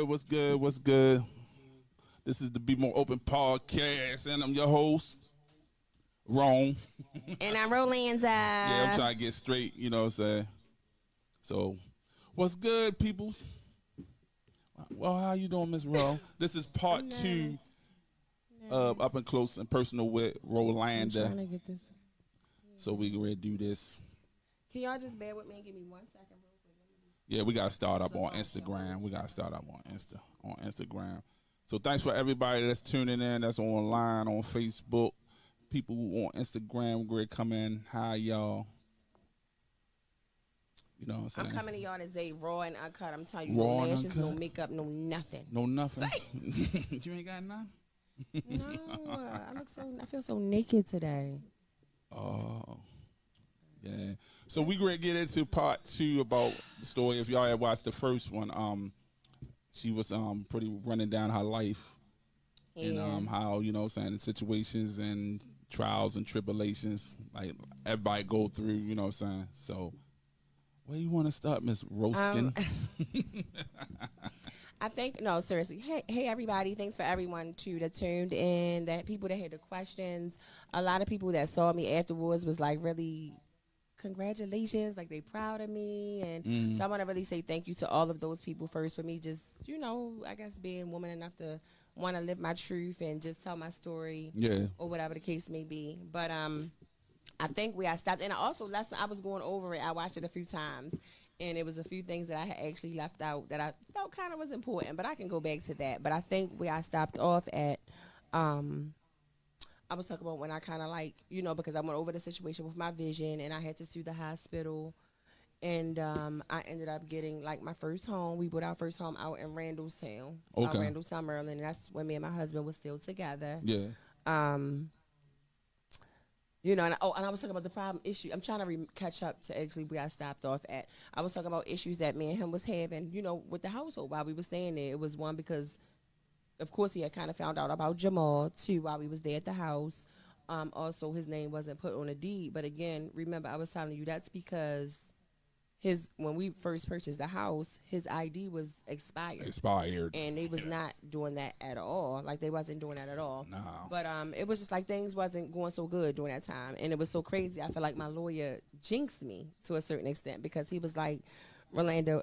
good? What's good? What's good? This is the Be More Open podcast, and I'm your host, Rome. And I'm Rolanda. Yeah, I'm trying to get straight, you know what I'm saying? So, what's good, people? Well, how you doing, Miss Ro? This is part two of Up and Close and Personal with I'm trying to Rolanda. get this. So we can ready to do this. Can y'all just bear with me and give me 1 second real quick? Yeah, we gotta start up on Instagram. We gotta start up on Instagram. So thanks for everybody that's tuning in, that's online on Facebook. People who on Instagram, great come in. Hi y'all. You know what I'm saying? I'm coming to y'all today raw and uncut. I'm telling you, Raw no and lashes, no uncut? makeup, no nothing. No nothing. You ain't got none? No, I feel so naked today. Oh. Yeah. So we gonna get into part two about the story. If y'all had watched the first one, she was pretty running down her life. Yeah. And how, you know what I'm saying, the situations and trials and tribulations like everybody go through, you know what I'm saying? So where you want to start, Miss Roaskin? I think, no, seriously. Hey, everybody. Thanks for everyone, too, that tuned in, that people that had the questions. A lot of people that saw me afterwards was like, really, congratulations. Like, they proud of me. And so I want to really say thank you to all of those people first for me just, you know, I guess being woman enough to want to live my truth and just tell my story. Yeah. Or whatever the case may be. But I think where I stopped, and I was going over it. I watched it a few times. And it was a few things that I had actually left out that I felt kind of was important, but I can go back to that. But I think where I stopped off at, I was talking about when I kind of like, you know, because I went over the situation with my vision and I had to sue the hospital. And I ended up getting like my first home. We bought our first home out in Randallstown, Randallstown, Maryland. And that's when me and my husband were still together. Yeah. You know, and I was talking about the problem issue. I'm trying to catch up to actually where I stopped off at. I was talking about issues that me and him was having, you know, with the household while we were staying there. It was one because, of course, he had kind of found out about Jamal, too, while we was there at the house. Also, his name wasn't put on a deed. But, again, remember, I was telling you that's because when we first purchased the house, his ID was expired. And they was not doing that at all. Like, they wasn't doing that at all. No. But it was just like things wasn't going so good during that time. And it was so crazy. I feel like my lawyer jinxed me to a certain extent because he was like, Rolanda,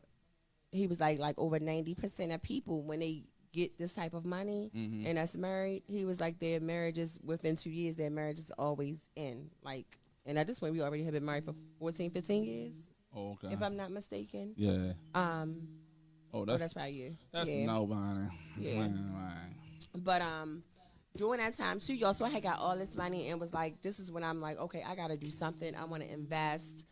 he was like over 90% of people, when they get this type of money and that's married, he was like their marriages, within 2 years, their marriage is always in. Like, and at this point, we already have been married for 14, 15 years. Oh, okay. If I'm not mistaken. Yeah. That's probably you. That's yeah. nobody. Yeah. But during that time too, y'all, so I had got all this money and was like, this is when I'm like, okay, I gotta do something. I want to invest.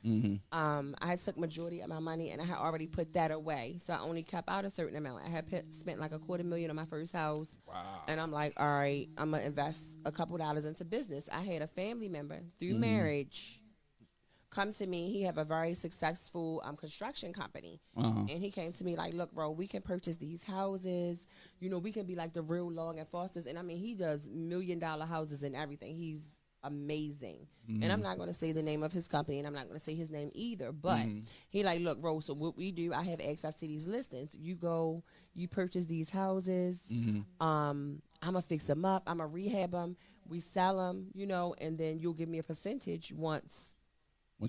I had took majority of my money and I had already put that away, so I only kept out a certain amount. I had spent like $250,000 on my first house. Wow. And I'm like, all right, I'm gonna invest a couple dollars into business. I had a family member through marriage come to me. He have a very successful construction company. And he came to me like, look, bro, we can purchase these houses. You know, we can be like the real Long and Fosters. And I mean, he does $1 million houses and everything. He's amazing. And I'm not going to say the name of his company, and I'm not going to say his name either. But he like, look, bro, so what we do, I have access to these listings. You go, you purchase these houses. I'm going to fix them up. I'm going to rehab them. We sell them, you know, and then you'll give me a percentage once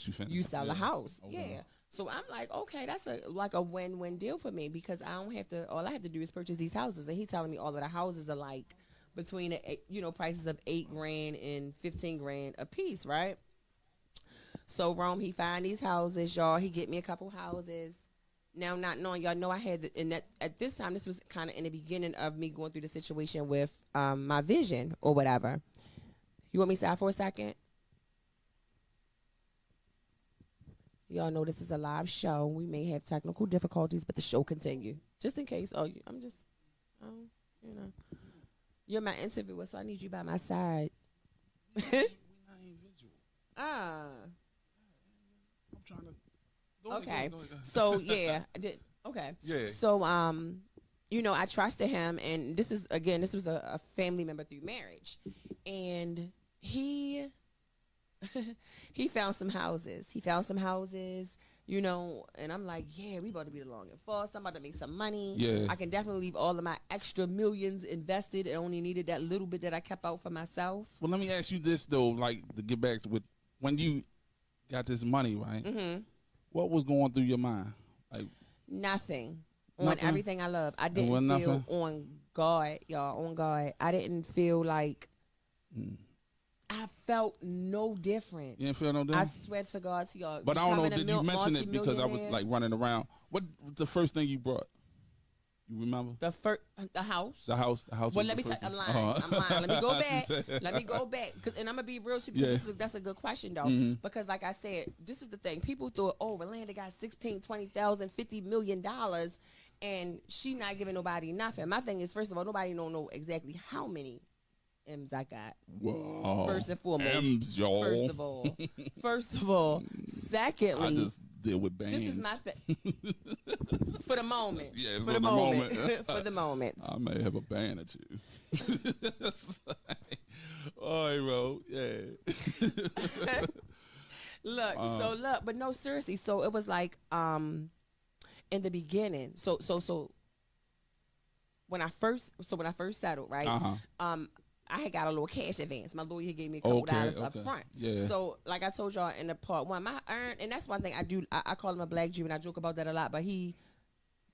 you finish, you sell a house. Okay. Yeah. So I'm like, okay, that's like a win-win deal for me because I don't have to, all I have to do is purchase these houses. And he telling me all of the houses are like between, prices of $8,000 and $15,000 a piece, right? So Rome, he find these houses, y'all. He get me a couple houses. Now, not knowing, y'all know I had, at this time, this was kind of in the beginning of me going through the situation with my vision or whatever. You want me to stop for a second? Y'all know this is a live show. We may have technical difficulties, but the show continue. Just in case. You're my interviewer, so I need you by my side. We're not in visual. I'm trying to. Okay. Go ahead. So, yeah. Okay. Yeah. So, I trusted him, and this was a family member through marriage. And he found some houses. you know, and I'm like, yeah, we about to be the long and fast. I'm about to make some money. Yeah. I can definitely leave all of my extra millions invested and only needed that little bit that I kept out for myself. Well, let me ask you this, though, like, to get back to when you got this money, right? Mm-hmm. What was going through your mind? Like nothing. Nothing? On everything I love. I didn't feel nothing? on God, y'all, on God. I didn't feel like I felt no different. You didn't feel no different? I swear to God to y'all. But I don't know, did you mention it because I was like running around? What was the first thing you brought? You remember? The house. The house. Well, let me say, I'm lying. I'm lying. Let me go back. Let me go back. And I'm going to be real with you because that's a good question, though. Mm-hmm. Because like I said, this is the thing. People thought, oh, Rolanda got 16, 20,000, $50 million, and she not giving nobody nothing. My thing is, first of all, nobody don't know exactly how many M's I got. Whoa. First and foremost. M's, y'all. First of all. Secondly. I just deal with bands. This is my thing. For the moment. Yeah, for the moment. For the moment. I may have a band or two. All right, bro. Yeah. Look, but no, seriously. So it was like, in the beginning. So when I first settled, right? I had got a little cash advance. My lawyer gave me a couple dollars up front. Yeah. So, like I told y'all in the part one, my and that's one thing I do. I call him a black Jew, and I joke about that a lot. But he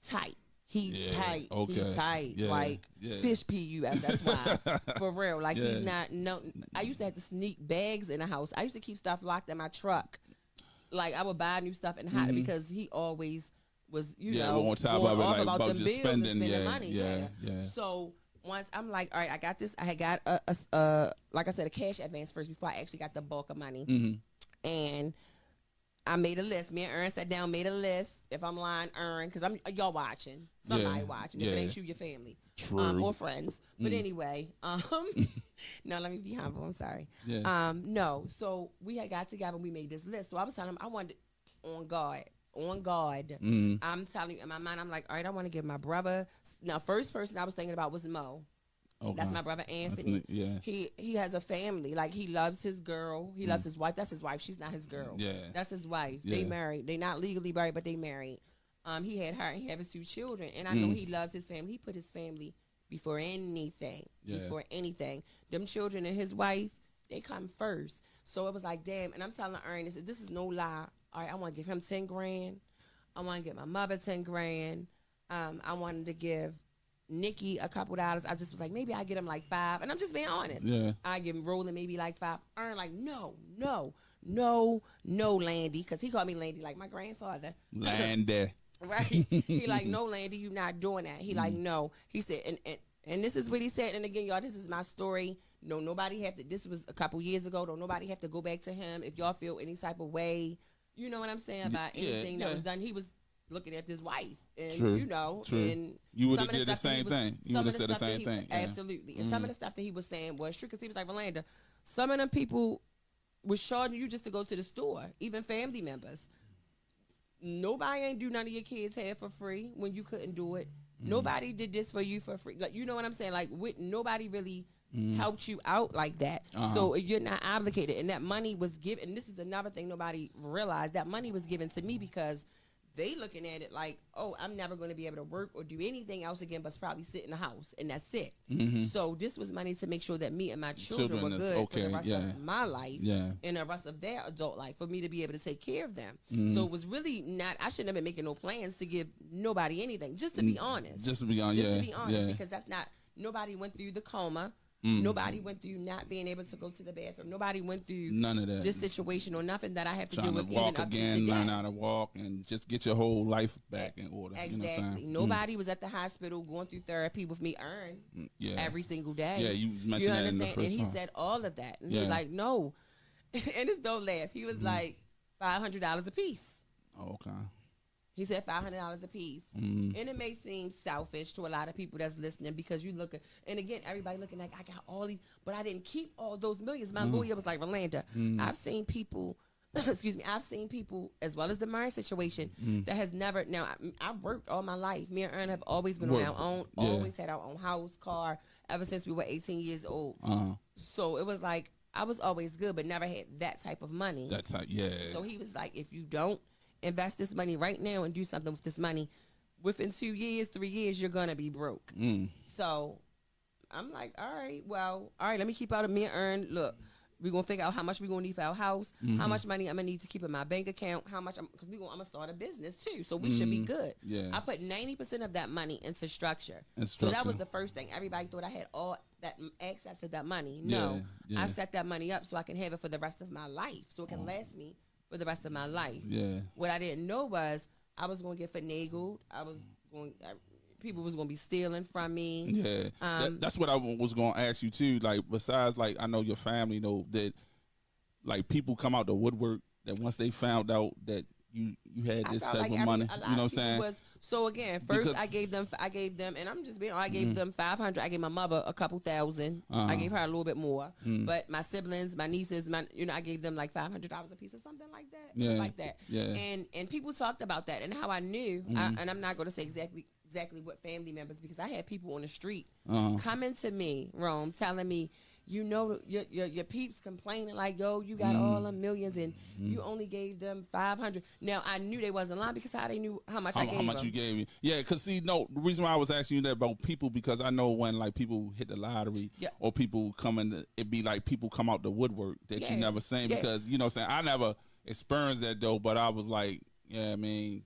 tight. He tight. Okay. He tight. Yeah. Like fish PUS. That's why. For real. Like he's not. No. I used to have to sneak bags in the house. I used to keep stuff locked in my truck. Like I would buy new stuff and hide it because he always was, you know, on top going of it, off like, about them bills spending, and spending money. Yeah. So once I'm like, all right, I got this. I had got a like I said, a cash advance first before I actually got the bulk of money. Mm-hmm. And I made a list. Me and Ern sat down, made a list. If I'm lying, Ern, because y'all watching. Somebody watching. If it ain't you, your family. True. Or friends. But anyway, no, let me be humble. I'm sorry. Yeah. No. So we had got together and we made this list. So I was telling him I wanted on God. I'm telling you, in my mind, I'm like, all right, I want to give my brother. Now, first person I was thinking about was Mo. Okay. That's my brother Anthony. Yeah. He has a family. Like he loves his girl. He loves his wife. That's his wife. She's not his girl. Yeah. That's his wife. Yeah. They married. They not legally married, but they married. He had her and he had his 2 children. And I know he loves his family. He put his family before anything. Yeah. Before anything. Them children and his wife, they come first. So it was like, damn. And I'm telling Ernest, this is no lie. All right, I want to give him 10 grand. I want to give my mother 10 grand. I wanted to give Nikki a couple dollars. I just was like, maybe I get him like 5. And I'm just being honest. Yeah. I give him Roland maybe like 5. Ern like, no, Landy. Because he called me Landy like my grandfather. Landy. Right. He like, no, Landy, you not doing that. He like, no. He said, and this is what he said. And again, y'all, this is my story. No, nobody have to, this was a couple years ago. Don't nobody have to go back to him. If y'all feel any type of way, you know what I'm saying, about anything that was done. He was looking at his wife. And, you know, and you would have did the same thing. You would have said the same thing. Absolutely. And some of the stuff that he was saying was true because he was like, Rolanda, some of them people was charging you just to go to the store, even family members. Nobody ain't do none of your kids' hair for free when you couldn't do it. Nobody did this for you for free. Like, you know what I'm saying? Like, nobody really helped you out like that. So you're not obligated. And that money was given. And this is another thing nobody realized. That money was given to me because they looking at it like, oh, I'm never going to be able to work or do anything else again but probably sit in the house. And that's it. So this was money to make sure that me and my children were good for the rest of my life and the rest of their adult life for me to be able to take care of them. So it was really not, I shouldn't have been making no plans to give nobody anything, just to be honest. Just to be honest, because that's not, nobody went through the coma. Nobody went through not being able to go to the bathroom. Nobody went through none of that. This situation or nothing that I have to Trying deal with to walk even up again, to today. learn how to walk, and just get your whole life back in order. Exactly. You know what I'm saying? Nobody was at the hospital going through therapy with me, every single day. Yeah, you mentioned that in the first And he said all of that. And he was like, no. And it's don't laugh. He was like, $500 a piece. Oh, okay. He said $500 a piece. And it may seem selfish to a lot of people that's listening because you look at, and again, everybody looking like I got all these, but I didn't keep all those millions. My lawyer was like, Rolanda, I've seen people, I've seen people, as well as the marriage situation, that has never, now I've worked all my life. Me and Ern have always been on our own, always had our own house, car, ever since we were 18 years old. So it was like, I was always good, but never had that type of money. That's how, So he was like, if you don't, invest this money right now and do something with this money. Within 2 years, 3 years, you're going to be broke. So I'm like, all right, let me keep out of me and earn. Look, we're going to figure out how much we're going to need for our house, how much money I'm going to need to keep in my bank account, how much, because I'm going to start a business too. So we should be good. Yeah. I put 90% of that money into structure. So that was the first thing. Everybody thought I had all that access to that money. No, I set that money up so I can have it for the rest of my life, so it can last me for the rest of my life. Yeah. What I didn't know was I was going to get finagled. People was going to be stealing from me. Yeah. That's what I was going to ask you too. Like, besides, like, I know your family know that, like, people come out the woodwork that once they found out that you had this type of money, you know what I'm saying? So again, first I gave them, and I'm just being, I gave them 500. I gave my mother a couple thousand. I gave her a little bit more, but my siblings, my nieces, I gave them like $500 a piece or something like that. Yeah, like that. Yeah. And people talked about that and how I knew, and I'm not going to say exactly what family members, because I had people on the street coming to me, Rome, telling me, you know, your peeps complaining like, yo, you got all them millions and you only gave them 500. Now I knew they wasn't lying because how they knew how much I gave them. How much you gave me? Yeah, because see, no, the reason why I was asking you that about people, because I know when like people hit the lottery or people come in, it be like people come out the woodwork that you never seen because you know what I'm saying, I never experienced that though, but I was like, yeah, I mean,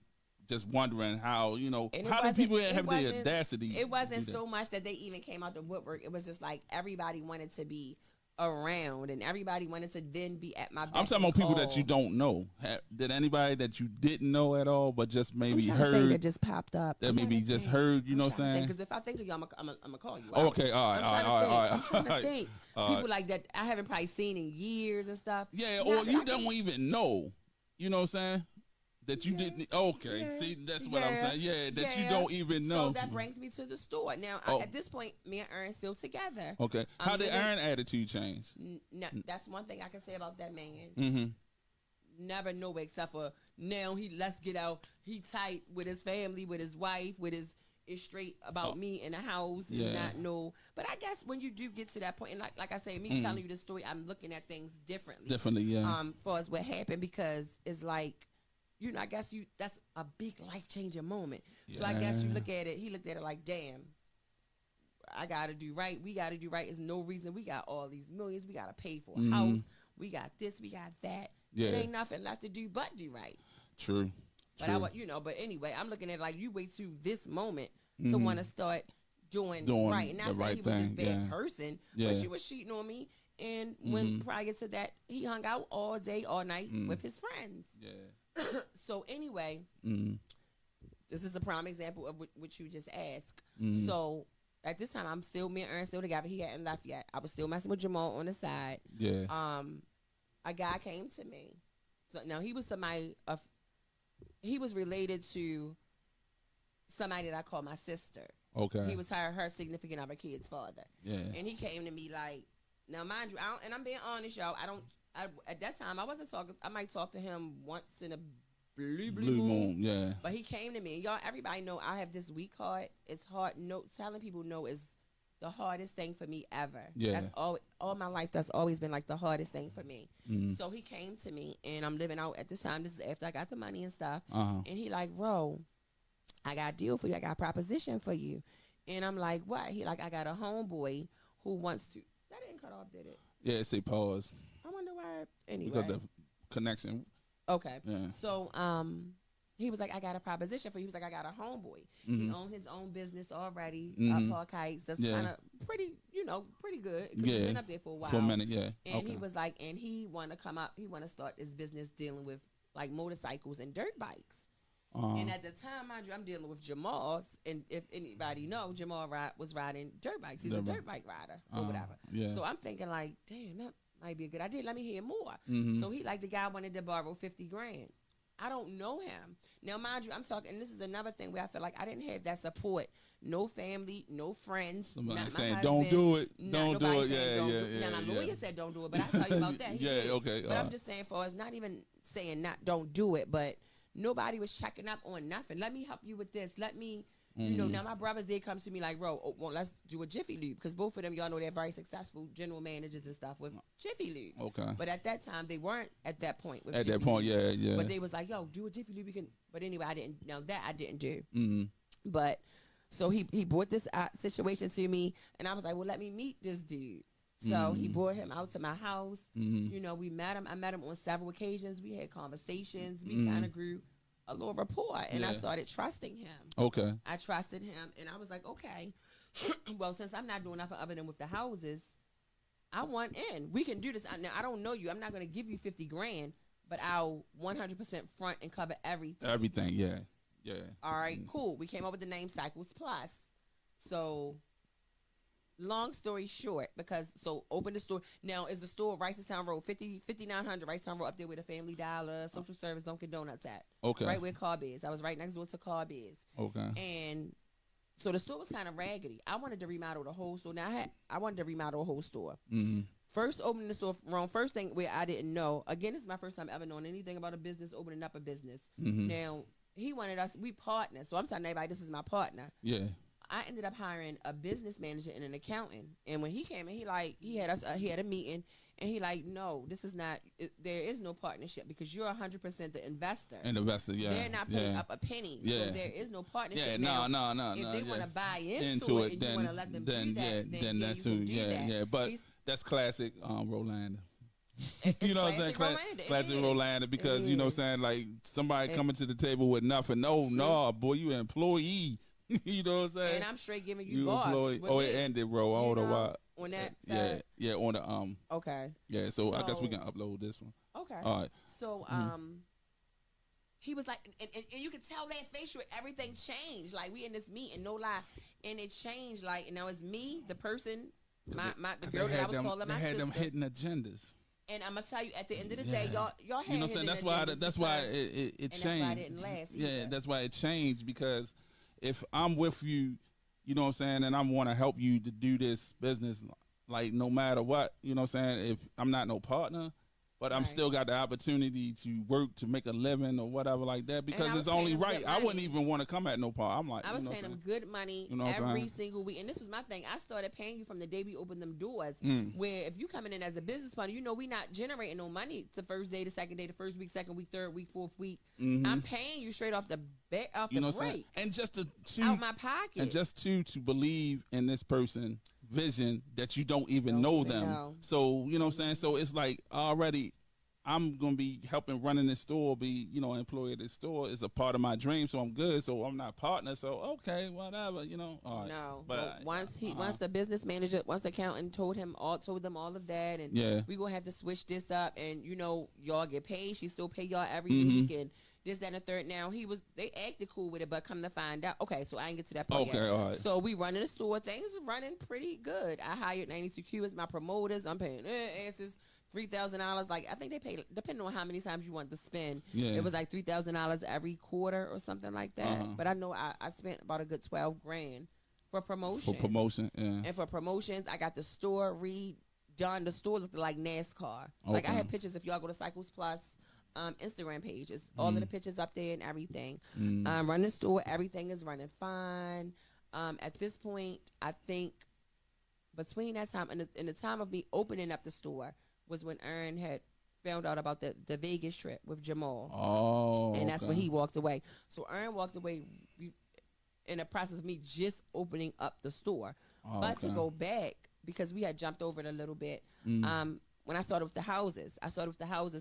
just wondering how, you know, how do people have the audacity? It wasn't so much that they even came out the woodwork. It was just like everybody wanted to be around and everybody wanted to then be at my beck. I'm talking about people that you don't know. Did anybody that you didn't know at all, but just maybe heard? That just popped up. That maybe just heard, you know what I'm saying? Because if I think of you, I'm going to call you. Oh, okay, all right. I'm trying to think. People like that I haven't probably seen in years and stuff. Yeah, or you don't even know. You know what I'm saying? That you didn't. Okay, see, that's what I'm saying. Yeah, that you don't even know. So that brings me to the store. Now, at this point, me and Aaron still together. Okay, how did Aaron's attitude change? No, that's one thing I can say about that man. Never know except for now. Let's get out. He tight with his family, with his wife, with his. Is straight about me in the house. Is not no. But I guess when you do get to that point, and like I say, me telling you this story, I'm looking at things differently. Differently, yeah. For us, what happened, because it's like. You know, I guess that's a big life-changing moment. Yeah. So I guess you look at it, he looked at it like, damn, I got to do right. We got to do right. There's no reason we got all these millions. We got to pay for a house. We got this. We got that. Yeah. There ain't nothing left to do but do right. True. But but anyway, I'm looking at it like you wait to this moment to want to start doing right. And not saying he was this bad person, but she was cheating on me. And when prior to that, he hung out all day, all night with his friends. Yeah. So anyway, this is a prime example of what you just asked. So at this time, me and Aaron still together. He hadn't left yet. I was still messing with Jamal on the side. Yeah. A guy came to me. So now he was he was related to somebody that I call my sister. Okay. He was her significant other kid's father. Yeah. And he came to me like, now mind you, and I'm being honest, y'all, at that time, I wasn't talking. I might talk to him once in a blue moon. Yeah. But he came to me, and y'all, everybody know I have this weak heart. It's hard. Telling people no is the hardest thing for me ever. Yeah. That's all my life. That's always been like the hardest thing for me. So he came to me, and I'm living out at this time. This is after I got the money and stuff. And he like, Ro, I got a deal for you. I got a proposition for you. And I'm like, what? He like, I got a homeboy who wants to. That didn't cut off, did it? Yeah, say pause. I wonder why. Anyway, because the connection. Okay. Yeah. So he was like, I got a proposition for you. He was like, I got a homeboy. He owned his own business already. Park Heights. That's kind of pretty good. Because he's been up there for a while. For a minute, yeah. And he was like, and he want to come up. He want to start his business dealing with like motorcycles and dirt bikes. And at the time, mind you, I'm dealing with Jamal. And if anybody know, Jamal was riding dirt bikes. He's a dirt bike rider or whatever. Yeah. So I'm thinking like, damn, that might be a good idea. Let me hear more. So he like the guy wanted to borrow $50,000. I don't know him. Now, mind you, I'm talking, and this is another thing where I feel like I didn't have that support. No family, no friends. Somebody not saying, my don't do it. Don't do it. Yeah. Now, my lawyer said don't do it, but I'll tell you about that. He did. Okay. But I'm just saying, for us, not even saying don't do it, but nobody was checking up on nothing. Let me help you with this. Let me You know, now my brothers did come to me like, bro, well, let's do a Jiffy Lube, because both of them, y'all know, they're very successful general managers and stuff with Jiffy Lube. Okay. But at that time, they weren't at that point with at Jiffy that point, Lubes. yeah. But they was like, yo, do a Jiffy Lube. But anyway, I didn't do. Mm-hmm. But so he brought this situation to me, and I was like, well, let me meet this dude. So he brought him out to my house. You know, we met him. I met him on several occasions. We had conversations. We kind of grew a little rapport, and I started trusting him. Okay. I trusted him, and I was like, okay, well, since I'm not doing nothing other than with the houses, I want in. We can do this. Now, I don't know you. I'm not going to give you 50 grand, but I'll 100% front and cover everything. Everything, yeah. All right, cool. We came up with the name Cycles Plus. So, long story short, open the store. Now, is the store Ricestown Road, 5900 Ricestown Road, up there where the Family Dollar, Social Service, Dunkin' Donuts at. Okay. Right where Car Biz. I was right next door to Car Biz. Okay. And so the store was kind of raggedy. I wanted to remodel the whole store. Now, I wanted to remodel a whole store. First opening the store, wrong. First thing where I didn't know, again, this is my first time ever knowing anything about a business, opening up a business. Now, he wanted us, we partners. So I'm telling everybody, this is my partner. Yeah. I ended up hiring a business manager and an accountant. And when he came in, he had a meeting, and he like, no, this is not, there is no partnership, because you're 100% the investor. An investor, yeah. They're not putting up a penny. Yeah. So there is no partnership. Yeah, now, no. If they want to buy into it, and you want to let them do that, then that's who, yeah. But that's classic Rolanda. You know what I'm saying? Classic Rolanda, because, you know what I'm saying, like somebody coming to the table with nothing. No, boy, you an employee. You know what I'm saying? And I'm straight giving you boss. Oh, it ended, bro. I don't know why. On that side? Yeah, on the Okay. Yeah, so I guess we can upload this one. Okay. All right. So he was like, and you could tell that facial, everything changed. Like, we in this meeting, no lie, and it changed. Like, and now it's me, the person, the girl that I was calling my sister. They had them hidden agendas. And I'm gonna tell you, at the end of the day, y'all had, you know what I'm saying? That's why it changed. That's why it didn't last either. Yeah, that's why it changed, because if I'm with you, you know what I'm saying, and I want to help you to do this business, like, no matter what, you know what I'm saying, if I'm not no partner, but I'm still got the opportunity to work to make a living or whatever like that, because it's only right. I wouldn't even want to come at no part. I'm like, I was paying them good money every single week. And this was my thing. I started paying you from the day we opened them doors, where if you coming in as a business partner, you know we not generating no money the first day, the second day, the first week, second week, third week, fourth week. I'm paying you straight off the break. And just to out my pocket. And just to believe in this person vision that you don't even know them. So, you know what I'm saying? So it's like, already I'm going to be helping running this store, be, you know, an employee of this store is a part of my dream. So I'm good. So I'm not partner. So, okay, whatever, you know. All right. No, but once the business manager, once the accountant told them all of that, and we going to have to switch this up, and, you know, y'all get paid. She still pay y'all every week, and this, that, and the third. Now, they acted cool with it, but come to find out, okay, so I didn't get to that part yet. All right. So we running the store. Things running pretty good. I hired 92Q as my promoters. I'm paying their asses $3,000. Like, I think they paid, depending on how many times you want to spend. Yeah. It was like $3,000 every quarter or something like that. But I know I spent about a good $12,000 for promotion. And for promotions, I got the store redone. The store looked like NASCAR. Like, I had pictures. If y'all go to Cycles Plus Instagram page, it's all of the pictures up there and everything. Running the store, everything is running fine. At this point, I think between that time and the time of me opening up the store was when Aaron had found out about the Vegas trip with Jamal. And that's when he walked away. So Aaron walked away in the process of me just opening up the store. But to go back, because we had jumped over it a little bit, when I started with the houses,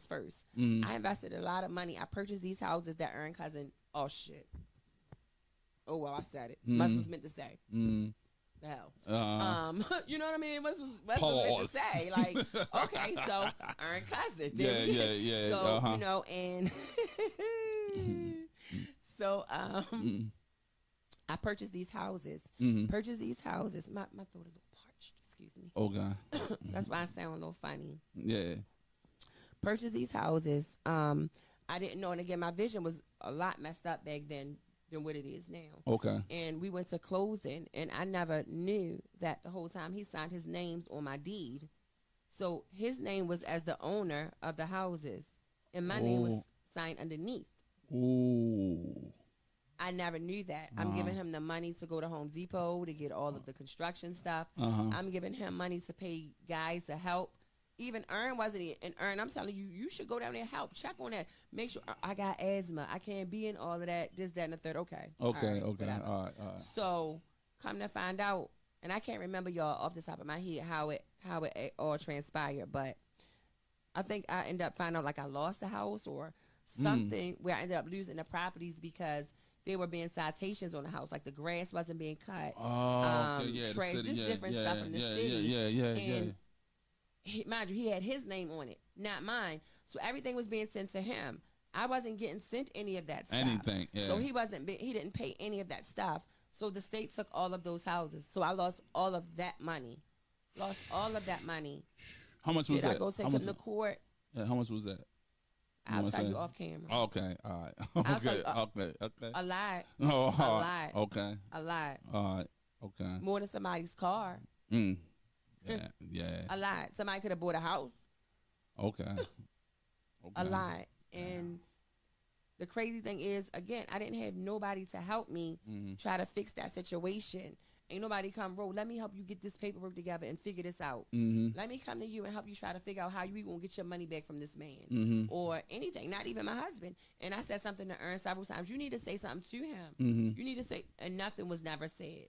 first. I invested a lot of money. I purchased these houses that Aaron cousin, oh shit. Oh, well, I said it. Must was meant to say. The hell. You know what I mean? What was meant to say? Like, okay, so Aaron cousin. Yeah. So, you know, and so I purchased these houses. Purchased these houses. My throat is a little parched. Excuse me. Oh, God. That's why I sound a little funny. Yeah. Purchased these houses. I didn't know. And again, my vision was a lot messed up back then than what it is now. Okay. And we went to closing, and I never knew that the whole time he signed his names on my deed. So his name was as the owner of the houses, and my name was signed underneath. Ooh. I never knew that. I'm giving him the money to go to Home Depot to get all of the construction stuff. I'm giving him money to pay guys to help. Even Ern wasn't, and Ern, I'm telling you, you should go down there and help. Check on that. Make sure I got asthma. I can't be in all of that, this, that, and the third. Okay. Okay. All right. So come to find out, and I can't remember, y'all, off the top of my head how it all transpired, but I think I ended up finding out like I lost the house or something where I ended up losing the properties because they were being citations on the house, like the grass wasn't being cut. Trash, just different stuff in the city. And mind you, he had his name on it, not mine. So everything was being sent to him. I wasn't getting sent any of that stuff. Anything, yeah. So he didn't pay any of that stuff. So the state took all of those houses. So I lost all of that money. How much was that? Did I go take him to court? Yeah, how much was that? I'll tell you off camera. Okay, all right. Okay. A lot. Oh, a lot. Okay. A lot. All right. Okay. More than somebody's car. Yeah. A lot. Somebody could have bought a house. Okay. A lot. And the crazy thing is, again, I didn't have nobody to help me try to fix that situation. Ain't nobody come, bro, let me help you get this paperwork together and figure this out. Let me come to you and help you try to figure out how you going to get your money back from this man or anything, not even my husband. And I said something to Ern several times. You need to say something to him. You need to say, and nothing was never said.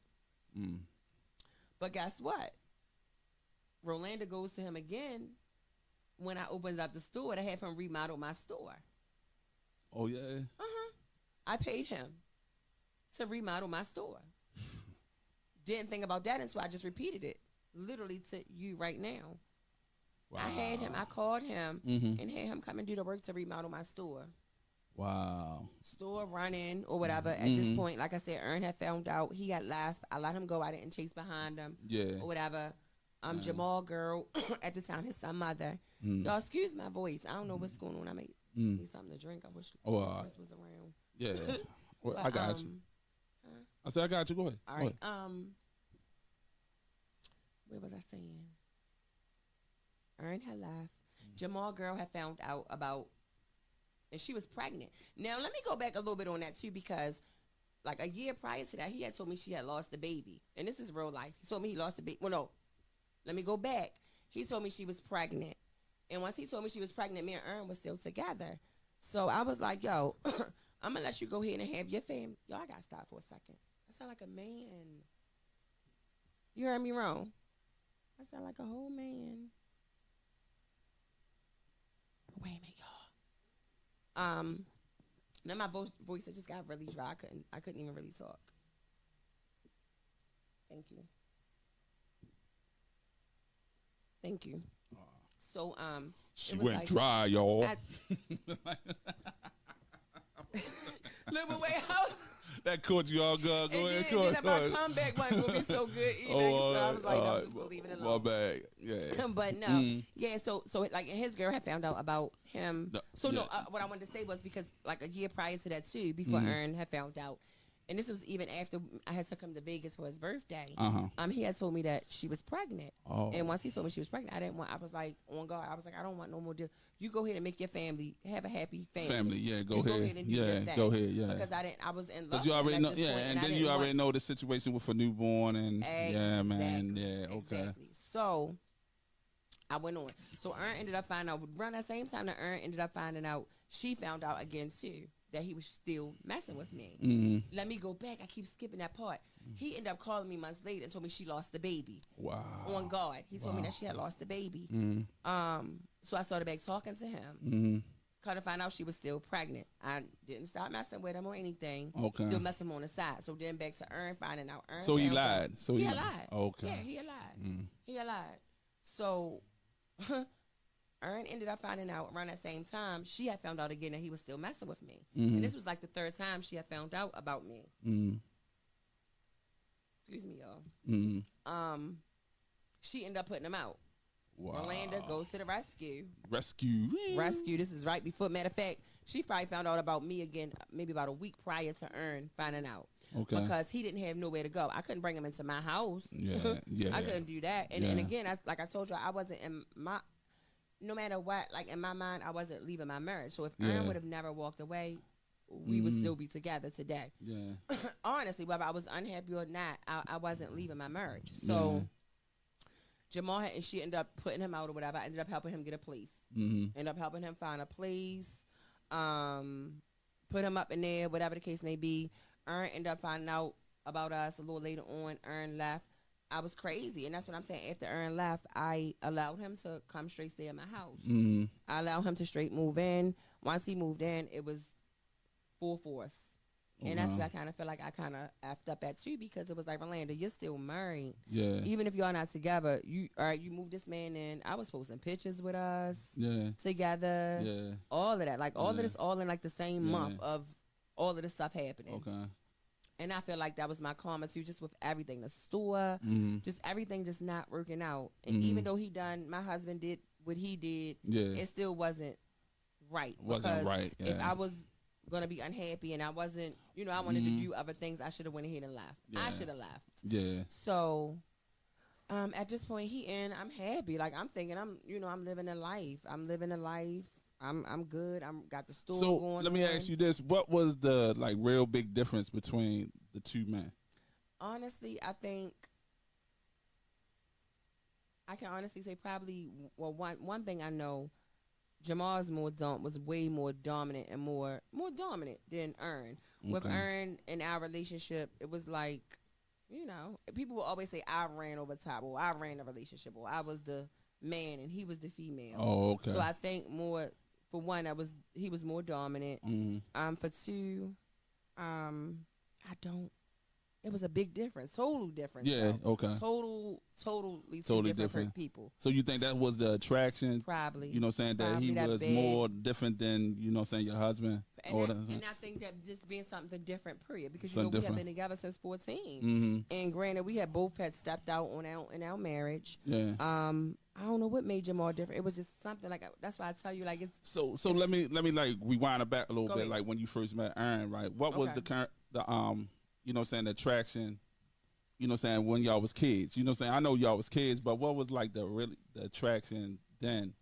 But guess what? Rolanda goes to him again when I opens up the store to have him remodel my store. Oh, yeah? I paid him to remodel my store. Didn't think about that until I just repeated it literally to you right now. Wow. I called him and had him come and do the work to remodel my store. Wow. Store running or whatever. At this point, like I said, Ern had found out. He had left. I let him go. I didn't chase behind him. Yeah. Or whatever. Jamal girl, at the time, his son mother. Y'all, excuse my voice. I don't know what's going on. I need something to drink. I wish this was around. Yeah. Well, but, I got you. I said, I got you. Go ahead. All right. What was I saying? Ern had left. Jamal girl had found out about, and she was pregnant. Now, let me go back a little bit on that, too, because like a year prior to that, he had told me she had lost the baby. And this is real life. He told me he lost the baby. Well, no. Let me go back. He told me she was pregnant. And once he told me she was pregnant, me and Ern was still together. So I was like, yo, I'm going to let you go ahead and have your family. Yo, I got to stop for a second. I sound like a man. You heard me wrong. I sound like a whole man. Wait a minute, y'all. Now my voice just got really dry. I couldn't even really talk. Thank you. So she went like, dry, y'all. Look, but wait, how? That caught you all good. Go ahead. And then my comeback wasn't gonna be so good either. So I was like, I'm just gonna leave it alone. My bad. Yeah. But no, yeah. So like, and his girl had found out about him. No, what I wanted to say was because like a year prior to that too, before Ern had found out. And this was even after I had took him to Vegas for his birthday. He had told me that she was pregnant. And once he told me she was pregnant, I was like, on God, I was like, I don't want no more deal. You go ahead and make your family, have a happy family. Yeah, go ahead. And do your thing. Go ahead, yeah. Because I was in love. Because you already know, and then you already know the situation with a newborn and, yeah, man, yeah, okay. Exactly. So, I went on. So, Ern ended up finding out, around that same time that Ern ended up finding out, she found out again, too, that he was still messing with me. Let me go back. I keep skipping that part. He ended up calling me months later and told me she lost the baby. Wow. On God. He told me that she had lost the baby. So I started back talking to him. Come to find out she was still pregnant. I didn't stop messing with him or anything. Okay. Still messing him on the side. So then back to Ern finding out. So he lied. He lied. Okay. Yeah, he lied. He lied. So Ern ended up finding out around that same time. She had found out again that he was still messing with me. And this was like the third time she had found out about me. Excuse me, y'all. She ended up putting him out. Wow. Rolanda goes to the rescue. Rescue. This is right before. Matter of fact, she probably found out about me again maybe about a week prior to Ern finding out. Okay. Because he didn't have nowhere to go. I couldn't bring him into my house. Yeah. I couldn't do that. And again, like I told you, I wasn't in my... No matter what, like in my mind, I wasn't leaving my marriage. So if Ern would have never walked away, we would still be together today. Yeah. Honestly, whether I was unhappy or not, I wasn't leaving my marriage. So Jamal and she ended up putting him out or whatever. I ended up helping him get a place. Ended up helping him find a place. Put him up in there, whatever the case may be. Ern ended up finding out about us a little later on. Ern left. I was crazy, and that's what I'm saying. After Ern left, I allowed him to come straight stay at my house. I allowed him to straight move in. Once he moved in, it was full force. And that's where I kind of feel like I kind of effed up at too, because it was like, Rolanda, you're still married. Yeah. Even if y'all not together, you moved this man in. I was posting pictures with us together. Yeah. All of that. Like all of this all in like the same month of all of this stuff happening. Okay. And I feel like that was my karma too, just with everything. The store, just everything just not working out. And even though my husband did what he did, it still wasn't right. Wasn't right. Yeah. If I was gonna be unhappy and I wasn't, I wanted to do other things, I should have went ahead and left. I should have left. Yeah. So at this point I'm happy. Like I'm thinking I'm living a life. I'm good. Got the store going. So let me ask you this. What was the like real big difference between the two men? Honestly, I think I can honestly say probably one thing I know, Jamal was way more dominant and more dominant than Ern. Okay. With Ern in our relationship, it was like, people will always say I ran over top, or I ran the relationship, or I was the man and he was the female. Oh, okay. So I think more for one, he was more dominant. For two, it was a big difference, total difference. Yeah, okay. Totally two different people. So you think that was the attraction? Probably. You know what I'm saying? That he was more different than, your husband? And I think that just being something different, period. Because, we have been together since 14. And granted, we both had stepped out in our marriage. Yeah. I don't know what made Jamal different. It was just something like, that's why I tell you, like, it's. So let me like rewind it back a little bit. Ahead. Like when you first met Aaron, right? What was the the attraction, when y'all was kids? I know y'all was kids, but what was like the attraction then?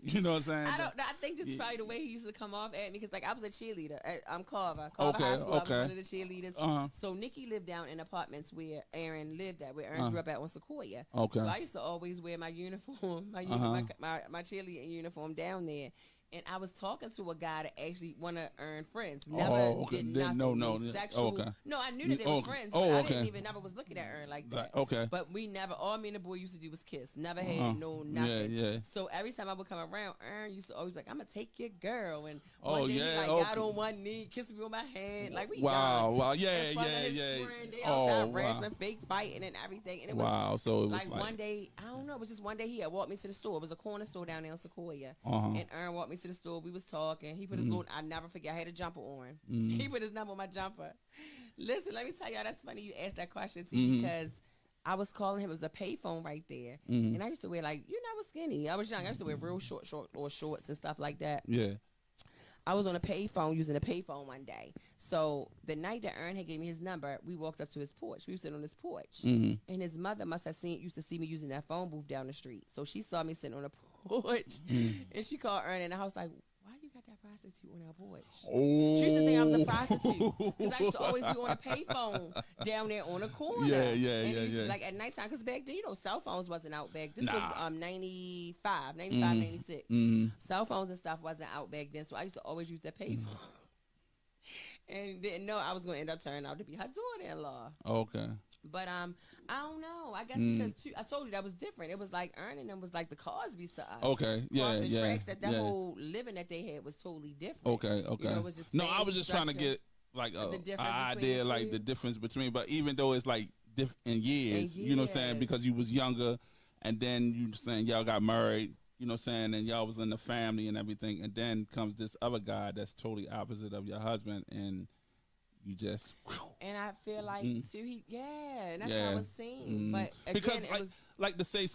You know what I'm saying? I don't know. I think just probably the way he used to come off at me, because like I was a cheerleader. I'm Carver High School. I was one of the cheerleaders. So Nikki lived down in apartments where Aaron lived at, where Aaron grew up at on Sequoia. Okay. So I used to always wear my uniform, my cheerleading uniform down there. And I was talking to a guy that actually want to earn friends. Never did nothing. No sexual. Okay. No, I knew that they were friends, but I didn't even never was looking at Ern like that. Okay. But all me and the boy used to do was kiss. Never had nothing. Yeah. So every time I would come around, Ern used to always be like, "I'm gonna take your girl." And one day he got on one knee, kissed me on my hand, like we young. Wow, yeah. They outside wrestling, fake fighting and everything. And it was so it was like one day, I don't know, it was just one day he had walked me to the store. It was a corner store down there on Sequoia, and Ern walked me to the store. We was talking. He put his little, I never forget, I had a jumper on. He put his number on my jumper. Listen, let me tell y'all, that's funny you asked that question too, because I was calling him. It was a payphone right there. And I used to wear I was skinny. I was young. I used to wear real short or shorts and stuff like that. Yeah. I was on a payphone, using a payphone one day. So the night that Ern had gave me his number, we walked up to his porch. We were sitting on his porch. And his mother must have used to see me using that phone booth down the street. So she saw me sitting on the porch, and she called Ern in the house like, "Why you got that prostitute on our porch?" Oh. She used to think I was a prostitute, because I used to always be on a payphone down there on a corner. Yeah. Like at nighttime, because back then, cell phones wasn't out back. This was 95, 96. Cell phones and stuff wasn't out back then, so I used to always use that payphone. And didn't know I was going to end up turning out to be her daughter-in-law. Okay. But I don't know. I guess because I told you that was different. It was like earning them was like the Cosby's to us. Okay, Shreks, that whole living that they had was totally different. Okay. It was just I was just trying to get like an idea, like the difference between. But even though it's like in years, you know what I'm saying, because you was younger, and then you saying y'all got married. You know what I'm saying? And y'all was in the family and everything. And then comes this other guy that's totally opposite of your husband. And you just. And I feel like, too, and that's how I was seeing. But again, because it was. Like to say,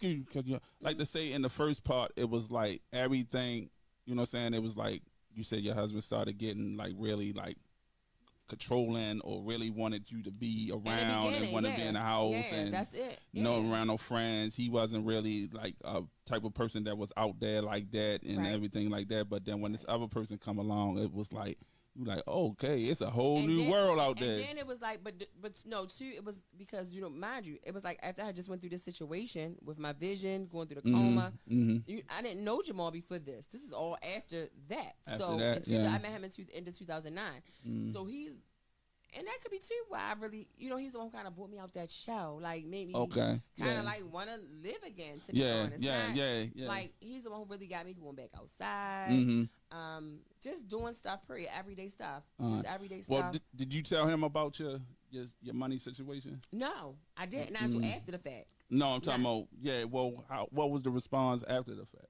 like to say in the first part, it was like everything, you know what I'm saying? It was like, you said your husband started getting like really like controlling or really wanted you to be around and want to be in the house and that's it. around no friends. He wasn't really like a type of person that was out there like that and everything like that. But then when this other person come along, it was like, you like, okay, it's a whole new world out there. And then it was like, but no, too, it was because, mind you, it was like after I just went through this situation with my vision, going through the coma, I didn't know Jamal before this. This is all after that. I met him in end of 2009. So and that could be too why I really, he's the one who kind of brought me out that shell, like made me kind of like want to live again. To be honest, like he's the one who really got me going back outside, just doing stuff, everyday stuff, just everyday stuff. Well, did you tell him about your money situation? No, I didn't. Not until after the fact. No, I'm talking about Well, what was the response after the fact?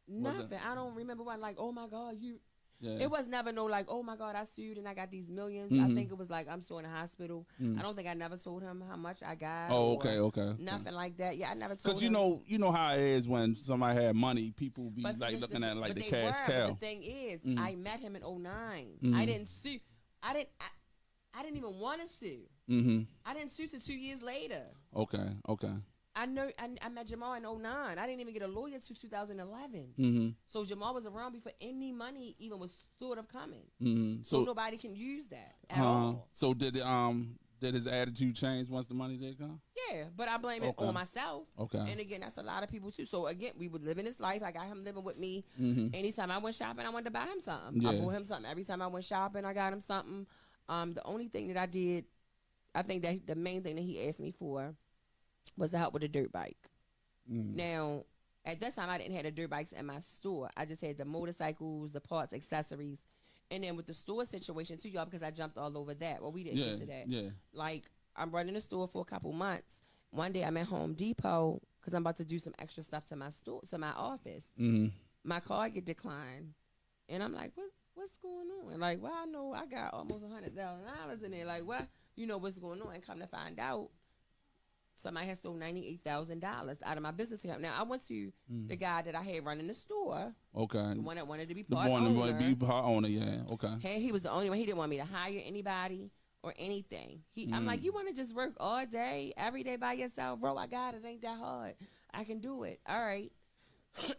Nothing. I don't remember one like, oh my God, you. Yeah. It was never no like, oh my God, I sued and I got these millions. I think it was like, I'm still in the hospital. I don't think I never told him how much I got. Oh, okay. Nothing like that. Yeah, I never told him. Because you know how it is when somebody had money, people be like looking at it like the cash cow. But the thing is, I met him in 2009. I didn't sue. I didn't even want to sue. I didn't sue till 2 years later. Okay. I met Jamal in 2009. I didn't even get a lawyer till 2011. So Jamal was around before any money even was thought of coming. So nobody can use that at all. So did his attitude change once the money did come? Yeah, but I blame it on myself. Okay. And again, that's a lot of people too. So again, we would live in this life. I got him living with me. Anytime I went shopping, I wanted to buy him something. I bought him something. Every time I went shopping, I got him something. The only thing that I did, I think that the main thing that he asked me for was to help with a dirt bike. Now, at that time, I didn't have the dirt bikes in my store. I just had the motorcycles, the parts, accessories. And then with the store situation, too, y'all, because I jumped all over that. Well, we didn't get to that. Yeah. Like, I'm running the store for a couple months. One day, I'm at Home Depot because I'm about to do some extra stuff to my store, to my office. My card get declined. And I'm like, what's going on? Like, well, I know I got almost $100,000 in there. Like, what? What's going on? And come to find out, somebody has stole $98,000 out of my business account. Now, I went to the guy that I had running the store. Okay. The one that wanted to be part owner. The one that wanted to be part owner, yeah. Okay. Hey, he was the only one. He didn't want me to hire anybody or anything. I'm like, you want to just work all day, every day by yourself? Bro, I got it. It ain't that hard. I can do it. All right.